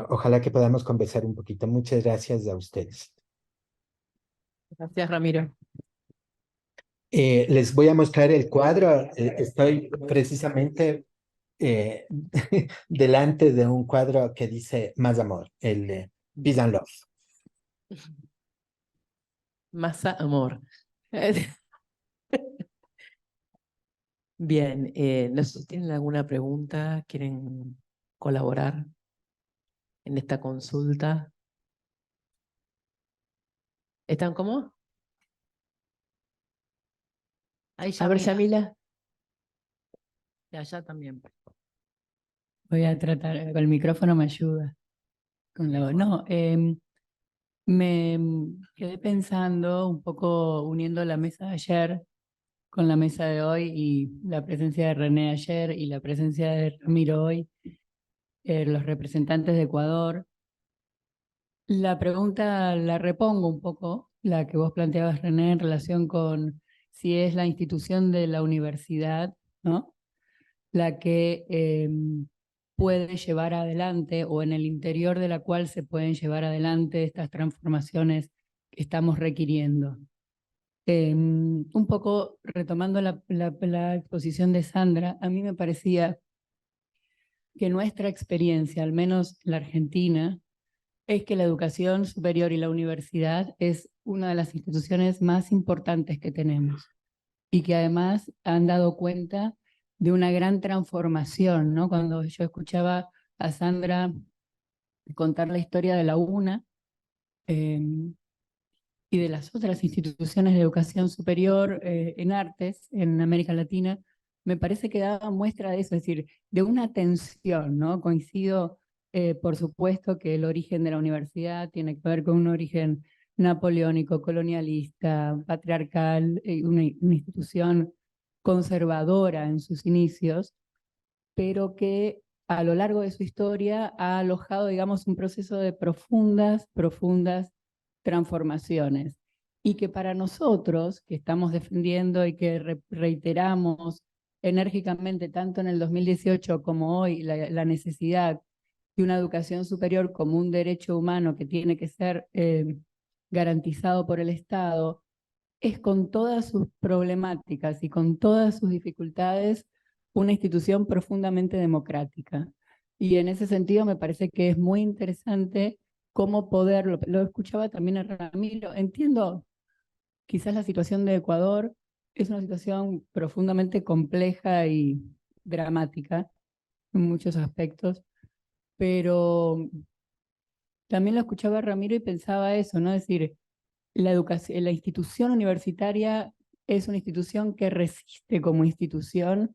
ojalá que podamos conversar un poquito. Muchas gracias a ustedes. Gracias, Ramiro. Les voy a mostrar el cuadro. Estoy precisamente eh, delante de un cuadro que dice Más amor, el Peace and Love. Masa amor. Bien, no sé si tienen alguna pregunta, quieren colaborar en esta consulta. ¿Están cómo? Ahí A ver, Yamila. y allá también. Voy a tratar, con el micrófono me ayuda. Con la voz. No, me quedé pensando un poco uniendo la mesa de ayer con la mesa de hoy y la presencia de René ayer y la presencia de Ramiro hoy, los representantes de Ecuador. La pregunta la repongo un poco, la que vos planteabas, René, en relación con si es la institución de la universidad, ¿no? La que puede llevar adelante o en el interior de la cual se pueden llevar adelante estas transformaciones que estamos requiriendo. Un poco retomando la exposición de Sandra, a mí me parecía que nuestra experiencia, al menos la Argentina, es que la educación superior y la universidad es una de las instituciones más importantes que tenemos y que además han dado cuenta de una gran transformación, ¿no? Cuando yo escuchaba a Sandra contar la historia de la UNA y de las otras instituciones de educación superior en artes en América Latina, me parece que daba muestra de eso, es decir, de una tensión, ¿no? Coincido, por supuesto, que el origen de la universidad tiene que ver con un origen napoleónico, colonialista, patriarcal, una institución conservadora en sus inicios, pero que a lo largo de su historia ha alojado, digamos, un proceso de profundas transformaciones. Y que para nosotros, que estamos defendiendo y que reiteramos enérgicamente, tanto en el 2018 como hoy, la necesidad de una educación superior como un derecho humano que tiene que ser garantizado por el Estado, es con todas sus problemáticas y con todas sus dificultades una institución profundamente democrática. Y en ese sentido me parece que es muy interesante cómo poder, lo escuchaba también a Ramiro, entiendo quizás la situación de Ecuador es una situación profundamente compleja y dramática en muchos aspectos, pero también lo escuchaba a Ramiro y pensaba eso, ¿no? Es decir, la educación, la institución universitaria es una institución que resiste como institución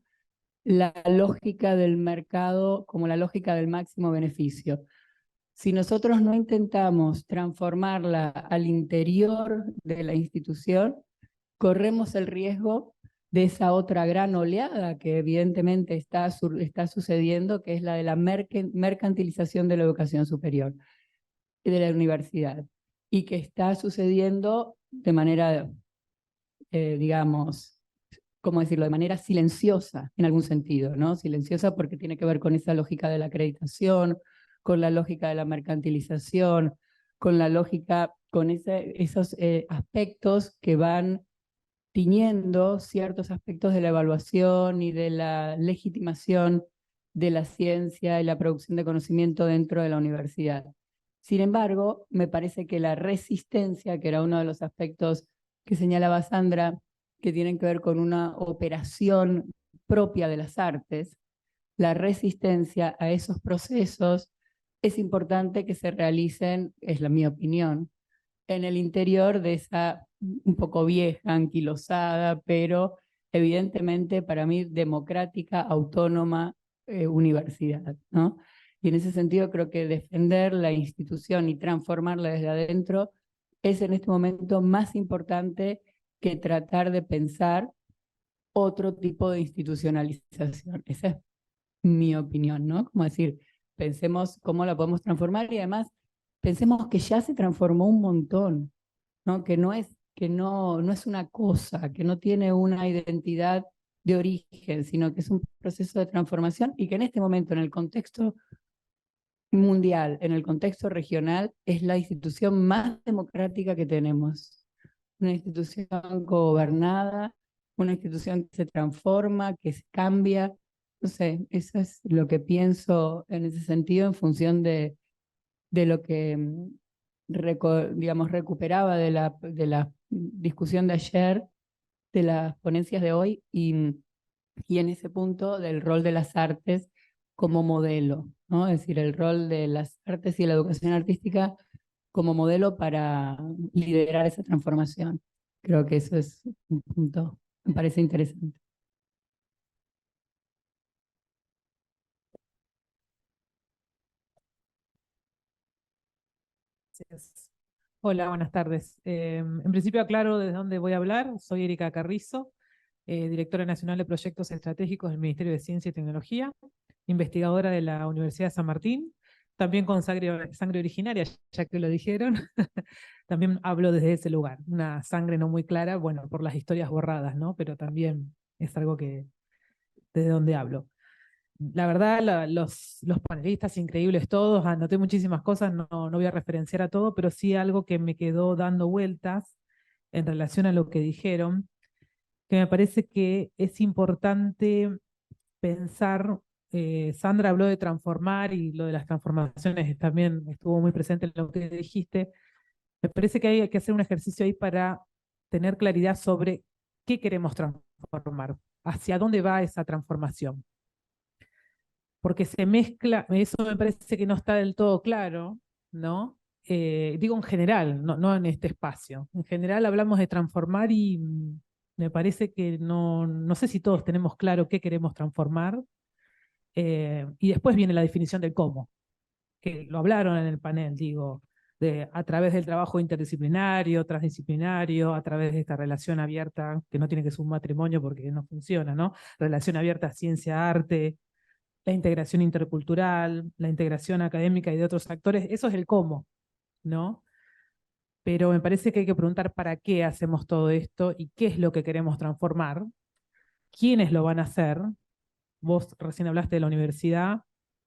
la lógica del mercado como la lógica del máximo beneficio. Si nosotros no intentamos transformarla al interior de la institución, corremos el riesgo de esa otra gran oleada que evidentemente está sucediendo, que es la de la mercantilización de la educación superior y de la universidad, y que está sucediendo de manera, digamos, ¿cómo decirlo?, de manera silenciosa en algún sentido, ¿no? Silenciosa porque tiene que ver con esa lógica de la acreditación, con la lógica de la mercantilización, con la lógica, con esos aspectos que van tiñendo ciertos aspectos de la evaluación y de la legitimación de la ciencia y la producción de conocimiento dentro de la universidad. Sin embargo, me parece que la resistencia, que era uno de los aspectos que señalaba Sandra, que tienen que ver con una operación propia de las artes, la resistencia a esos procesos es importante que se realicen, es mi opinión, en el interior de esa un poco vieja, anquilosada, pero evidentemente para mí democrática, autónoma universidad, ¿no? Y en ese sentido creo que defender la institución y transformarla desde adentro es en este momento más importante que tratar de pensar otro tipo de institucionalización. Esa es mi opinión, ¿no? Como decir, pensemos cómo la podemos transformar y además pensemos que ya se transformó un montón, ¿no? Que no es una cosa, que no tiene una identidad de origen, sino que es un proceso de transformación y que en este momento, en el contexto mundial, en el contexto regional, es la institución más democrática que tenemos. Una institución gobernada, una institución que se transforma, que se cambia. No sé, eso es lo que pienso en ese sentido en función de lo que, digamos, recuperaba de la discusión de ayer, de las ponencias de hoy y en ese punto del rol de las artes como modelo, ¿no? Es decir, el rol de las artes y la educación artística como modelo para liderar esa transformación. Creo que eso es un punto, me parece interesante. Gracias. Hola, buenas tardes. En principio aclaro desde dónde voy a hablar. Soy Erika Carrizo, directora nacional de proyectos estratégicos del Ministerio de Ciencia y Tecnología, investigadora de la Universidad de San Martín, también con sangre originaria, ya que lo dijeron. También hablo desde ese lugar, una sangre no muy clara, bueno, por las historias borradas, ¿no? Pero también es algo que desde donde hablo. La verdad, los panelistas increíbles todos, anoté muchísimas cosas, no voy a referenciar a todo, pero sí algo que me quedó dando vueltas en relación a lo que dijeron, que me parece que es importante pensar, Sandra habló de transformar y lo de las transformaciones también estuvo muy presente en lo que dijiste. Me parece que hay que hacer un ejercicio ahí para tener claridad sobre qué queremos transformar, hacia dónde va esa transformación. porque se mezcla, eso me parece que no está del todo claro, ¿no? Digo en general, no en este espacio. En general hablamos de transformar y me parece que no sé si todos tenemos claro qué queremos transformar. Y después viene la definición del cómo, que lo hablaron en el panel, digo, a través del trabajo interdisciplinario, transdisciplinario, a través de esta relación abierta, que no tiene que ser un matrimonio porque no funciona, ¿no? Relación abierta ciencia-arte, la integración intercultural, la integración académica y de otros actores, eso es el cómo, ¿no? Pero me parece que hay que preguntar para qué hacemos todo esto y qué es lo que queremos transformar, quiénes lo van a hacer. Vos recién hablaste de la universidad,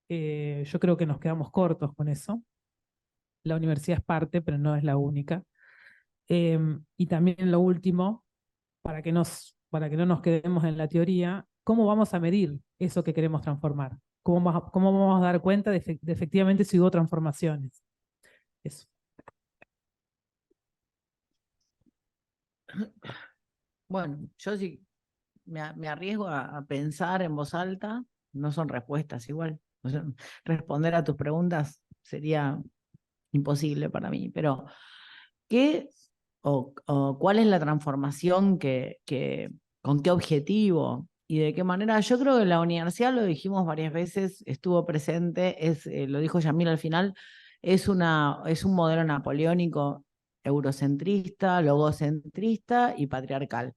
yo creo que nos quedamos cortos con eso. La universidad es parte, pero no es la única. Y también lo último, para que no nos quedemos en la teoría, ¿cómo vamos a medir eso que queremos transformar? ¿Cómo vamos a dar cuenta de efectivamente si hubo transformaciones? Eso. Bueno, yo sí me arriesgo a pensar en voz alta, no son respuestas igual. O sea, responder a tus preguntas sería imposible para mí, pero ¿qué o cuál es la transformación con qué objetivo y de qué manera? Yo creo que la universidad, lo dijimos varias veces, estuvo presente, lo dijo Yamil al final, es un modelo napoleónico eurocentrista, logocentrista y patriarcal.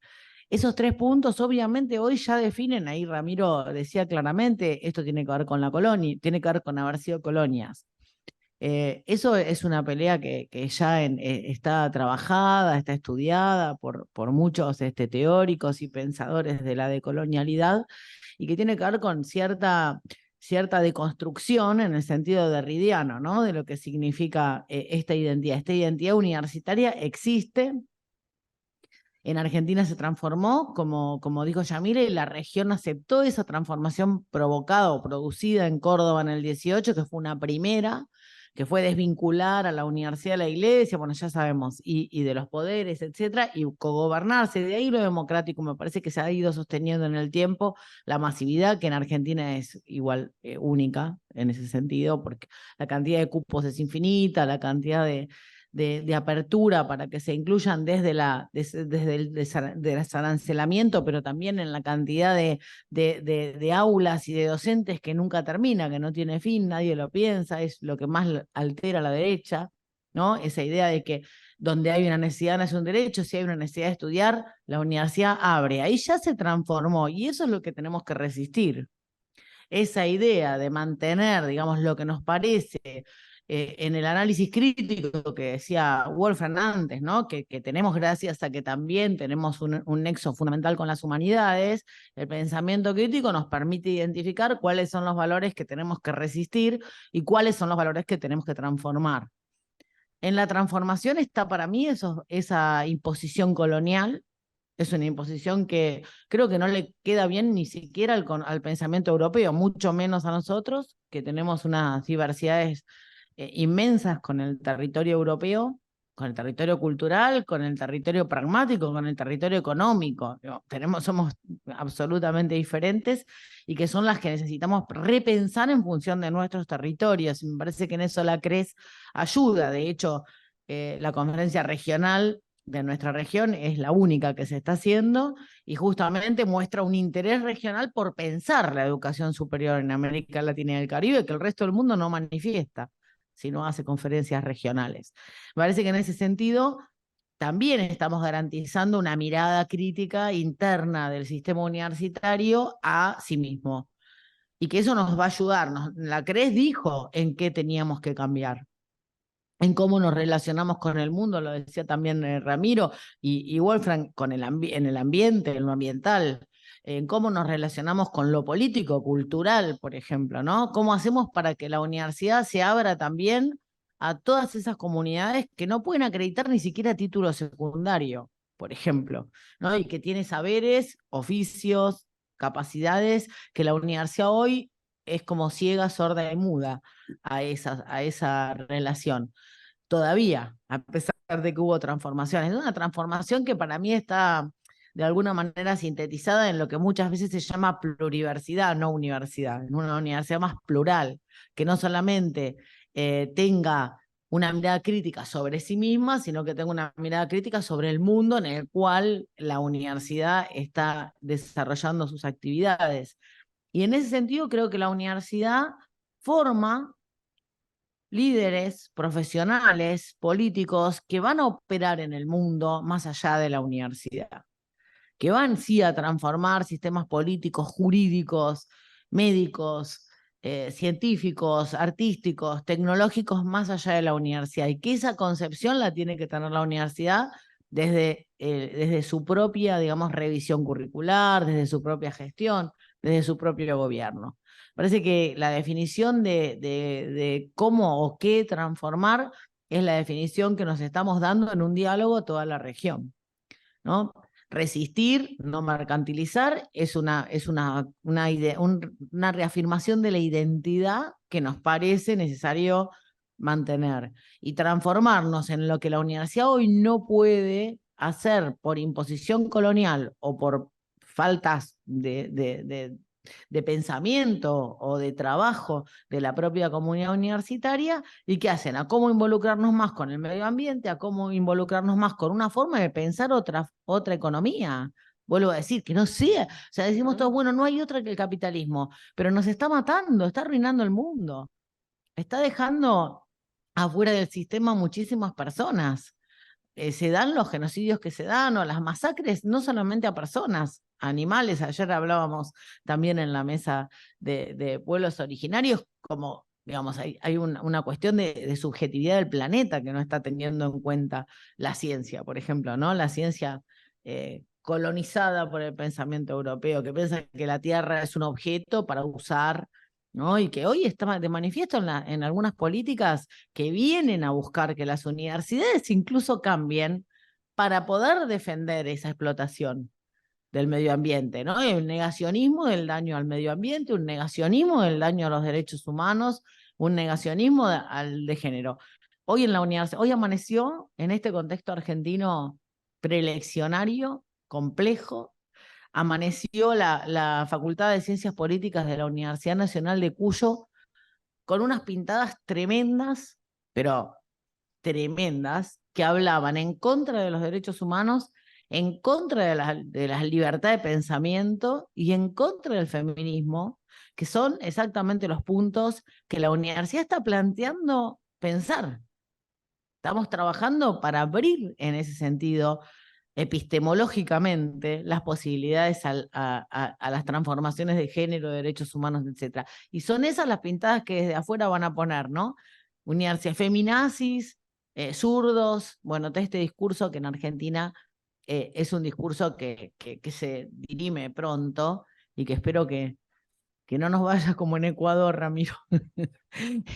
Esos 3 puntos obviamente hoy ya definen, ahí Ramiro decía claramente, esto tiene que ver con la colonia, tiene que ver con haber sido colonias. Eso es una pelea que ya está trabajada, está estudiada por muchos teóricos y pensadores de la decolonialidad y que tiene que ver con cierta deconstrucción en el sentido derridiano, ¿no? De lo que significa esta identidad. Esta identidad universitaria existe. En Argentina se transformó, como dijo Yamile, y la región aceptó esa transformación provocada o producida en Córdoba en el 18, que fue una primera, que fue desvincular a la universidad de la iglesia, bueno, ya sabemos, y de los poderes, etcétera, y cogobernarse. De ahí lo democrático me parece que se ha ido sosteniendo en el tiempo, la masividad, que en Argentina es igual única en ese sentido, porque la cantidad de cupos es infinita, la cantidad de apertura para que se incluyan desde el desarancelamiento, pero también en la cantidad de aulas y de docentes que nunca termina, que no tiene fin, nadie lo piensa, es lo que más altera a la derecha, ¿no? Esa idea de que donde hay una necesidad no es un derecho, si hay una necesidad de estudiar, la universidad abre. Ahí ya se transformó y eso es lo que tenemos que resistir. Esa idea de mantener, digamos, lo que nos parece en el análisis crítico que decía Wolfram antes, ¿no? Que tenemos gracias a que también tenemos un nexo fundamental con las humanidades, el pensamiento crítico nos permite identificar cuáles son los valores que tenemos que resistir y cuáles son los valores que tenemos que transformar. En la transformación está para mí esa imposición colonial. Es una imposición que creo que no le queda bien ni siquiera al pensamiento europeo, mucho menos a nosotros, que tenemos unas diversidades inmensas con el territorio europeo, con el territorio cultural, con el territorio pragmático, con el territorio económico. Somos absolutamente diferentes y que son las que necesitamos repensar en función de nuestros territorios. Me parece que en eso la CRES ayuda. De hecho, la conferencia regional de nuestra región es la única que se está haciendo y justamente muestra un interés regional por pensar la educación superior en América Latina y el Caribe que el resto del mundo no manifiesta, si no hace conferencias regionales. Me parece que en ese sentido también estamos garantizando una mirada crítica interna del sistema universitario a sí mismo y que eso nos va a ayudar. La CRES dijo en qué teníamos que cambiar, en cómo nos relacionamos con el mundo, lo decía también Ramiro y Wolfram, en el ambiente, en lo ambiental, en cómo nos relacionamos con lo político, cultural, por ejemplo, ¿no? ¿Cómo hacemos para que la universidad se abra también a todas esas comunidades que no pueden acreditar ni siquiera título secundario, por ejemplo, ¿no? Y que tiene saberes, oficios, capacidades, que la universidad hoy es como ciega, sorda y muda a esa relación. Todavía, a pesar de que hubo transformaciones. Es una transformación que para mí está de alguna manera sintetizada en lo que muchas veces se llama pluriversidad, no universidad, en una universidad más plural, que no solamente tenga una mirada crítica sobre sí misma, sino que tenga una mirada crítica sobre el mundo en el cual la universidad está desarrollando sus actividades. Y en ese sentido creo que la universidad forma líderes, profesionales, políticos que van a operar en el mundo más allá de la universidad, que van sí a transformar sistemas políticos, jurídicos, médicos, científicos, artísticos, tecnológicos más allá de la universidad, y que esa concepción la tiene que tener la universidad desde su propia, digamos, revisión curricular, desde su propia gestión, desde su propio gobierno. Parece que la definición de cómo o qué transformar es la definición que nos estamos dando en un diálogo a toda la región, ¿no? Resistir, no mercantilizar, es una reafirmación de la identidad que nos parece necesario mantener, y transformarnos en lo que la universidad hoy no puede hacer por imposición colonial o por faltas de pensamiento o de trabajo de la propia comunidad universitaria, y que hacen a cómo involucrarnos más con el medio ambiente, a cómo involucrarnos más con una forma de pensar otra economía. Vuelvo a decir, que no sea, o sea, decimos todos, bueno, no hay otra que el capitalismo, pero nos está matando, está arruinando el mundo, está dejando afuera del sistema muchísimas personas. Se dan los genocidios que se dan, o las masacres, no solamente a personas, a animales. Ayer hablábamos también en la mesa de pueblos originarios, como, digamos, hay una cuestión de subjetividad del planeta que no está teniendo en cuenta la ciencia, por ejemplo, ¿no? La ciencia colonizada por el pensamiento europeo, que piensa que la Tierra es un objeto para usar, ¿no? Y que hoy está de manifiesto en algunas políticas que vienen a buscar que las universidades incluso cambien para poder defender esa explotación del medio ambiente, ¿no? El negacionismo del daño al medio ambiente, un negacionismo del daño a los derechos humanos, un negacionismo al de género. Hoy en la universidad, hoy amaneció en este contexto argentino preeleccionario, complejo, amaneció la Facultad de Ciencias Políticas de la Universidad Nacional de Cuyo con unas pintadas tremendas, pero tremendas, que hablaban en contra de los derechos humanos, en contra de la libertad de pensamiento y en contra del feminismo, que son exactamente los puntos que la universidad está planteando pensar. Estamos trabajando para abrir en ese sentido epistemológicamente las posibilidades a las transformaciones de género, de derechos humanos, etc. Y son esas las pintadas que desde afuera van a poner, ¿no? Universidad, feminazis, zurdos, bueno, todo este discurso que en Argentina es un discurso que se dirime pronto, y que espero que no nos vaya como en Ecuador, Ramiro.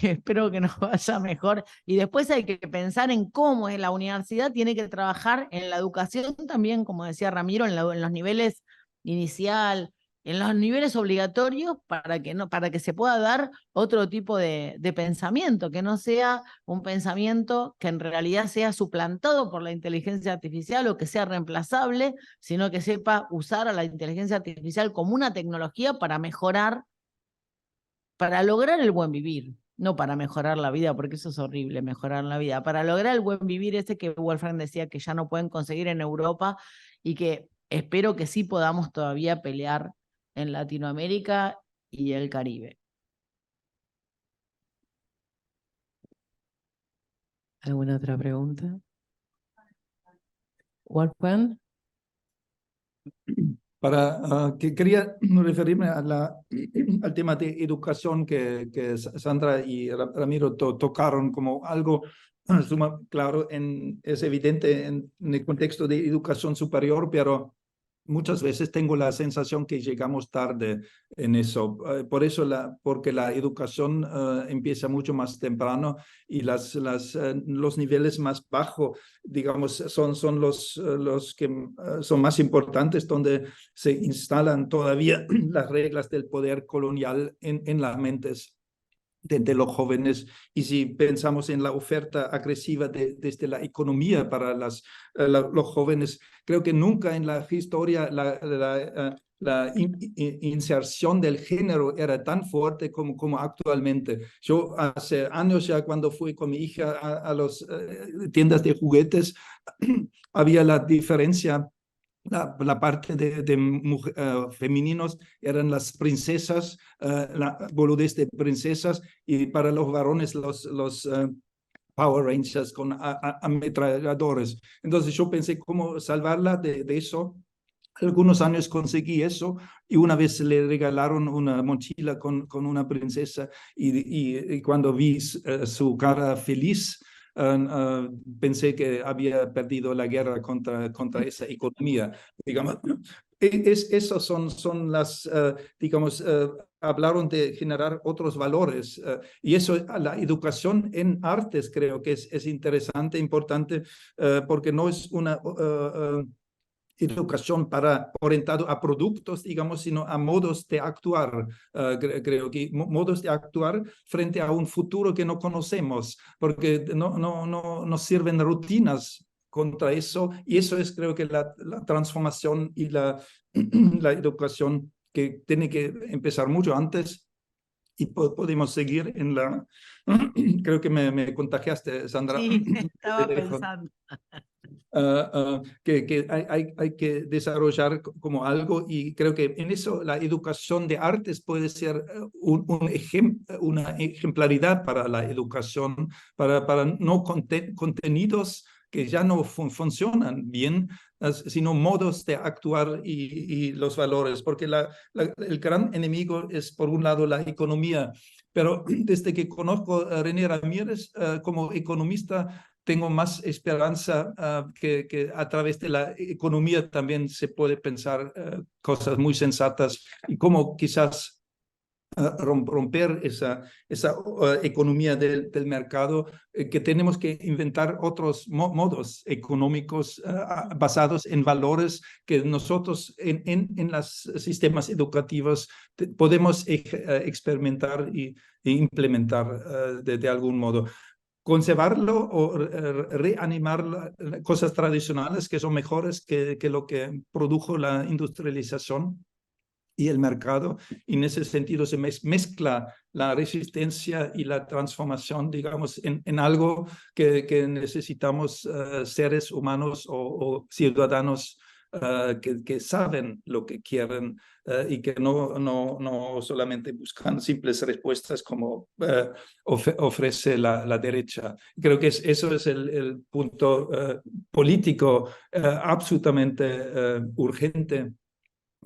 Espero que nos vaya mejor. Y después hay que pensar en cómo la universidad tiene que trabajar en la educación también, como decía Ramiro, en los niveles inicial, en los niveles obligatorios, para que se pueda dar otro tipo de pensamiento, que no sea un pensamiento que en realidad sea suplantado por la inteligencia artificial o que sea reemplazable, sino que sepa usar a la inteligencia artificial como una tecnología para mejorar, para lograr el buen vivir, no para mejorar la vida, porque eso es horrible, mejorar la vida, para lograr el buen vivir ese que Wolfram decía que ya no pueden conseguir en Europa, y que espero que sí podamos todavía pelear en Latinoamérica y el Caribe. ¿Alguna otra pregunta? Wolfgang. Que quería referirme al tema de educación que Sandra y Ramiro tocaron como algo claro, es evidente en el contexto de educación superior, pero muchas veces tengo la sensación que llegamos tarde en eso. Por eso, porque la educación empieza mucho más temprano, y los niveles más bajos, digamos, son los que son más importantes, donde se instalan todavía las reglas del poder colonial en las mentes de los jóvenes. Y si pensamos en la oferta agresiva desde la economía para los jóvenes, creo que nunca en la historia la inserción del género era tan fuerte como actualmente. Yo hace años ya, cuando fui con mi hija a las tiendas de juguetes, había la diferencia. La parte de femeninos eran las princesas, la boludez de princesas, y para los varones los Power Rangers con ametralladores. Entonces yo pensé cómo salvarla de eso. Algunos años conseguí eso, y una vez le regalaron una mochila con una princesa, y cuando vi su cara feliz, pensé que había perdido la guerra contra esa economía. Digamos, esos son las, digamos, hablaron de generar otros valores, y eso, la educación en artes, creo que es interesante, importante, porque no es una educación orientado a productos, digamos, sino a modos de actuar. Creo que modos de actuar frente a un futuro que no conocemos, porque no sirven rutinas contra eso, y eso es, creo que, la transformación y la educación que tiene que empezar mucho antes, y podemos seguir en la... Creo que me contagiaste, Sandra. Sí, estaba pensando. Que hay que desarrollar como algo, y creo que en eso la educación de artes puede ser una ejemplaridad para la educación, para no contenidos que ya no funcionan bien, sino modos de actuar y los valores, porque el gran enemigo es, por un lado, la economía. Pero desde que conozco a René Ramírez como economista, tengo más esperanza que a través de la economía también se puede pensar cosas muy sensatas, y cómo quizás romper esa economía del mercado, que tenemos que inventar otros modos económicos basados en valores que nosotros en los sistemas educativos podemos experimentar e implementar de algún modo. Conservarlo o reanimar cosas tradicionales que son mejores que lo que produjo la industrialización y el mercado, y en ese sentido se mezcla la resistencia y la transformación, digamos, en algo que necesitamos seres humanos o ciudadanos que saben lo que quieren, y que no solamente buscan simples respuestas como ofrece la derecha. Creo que eso es el punto político absolutamente urgente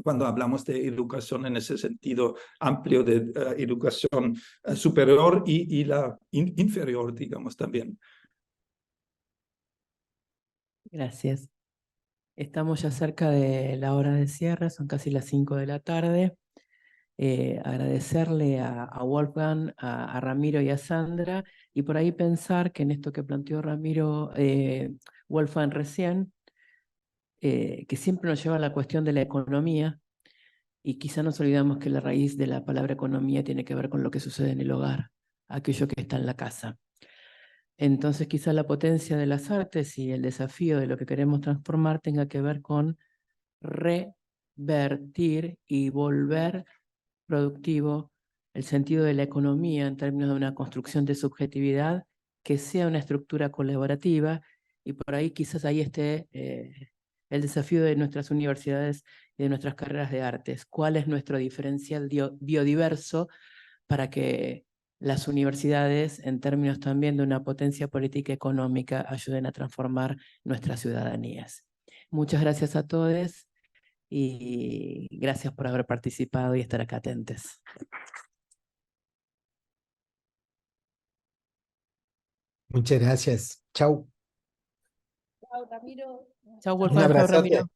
cuando hablamos de educación en ese sentido amplio de educación superior y la inferior, digamos, también. Gracias. Estamos ya cerca de la hora de cierre, son casi las 5 de la tarde. Agradecerle a Wolfgang, a Ramiro y a Sandra, y por ahí pensar que en esto que planteó Wolfgang recién, que siempre nos lleva a la cuestión de la economía, y quizá nos olvidamos que la raíz de la palabra economía tiene que ver con lo que sucede en el hogar, aquello que está en la casa. Entonces quizá la potencia de las artes y el desafío de lo que queremos transformar tenga que ver con revertir y volver productivo el sentido de la economía en términos de una construcción de subjetividad que sea una estructura colaborativa, y por ahí quizás ahí esté el desafío de nuestras universidades y de nuestras carreras de artes. ¿Cuál es nuestro diferencial biodiverso para que las universidades, en términos también de una potencia política y económica, ayuden a transformar nuestras ciudadanías? Muchas gracias a todos y gracias por haber participado y estar acá atentos. Muchas gracias. Chau. Chao, Ramiro. Chao, Un Wolfgang. Chao, abrazote. Ramiro.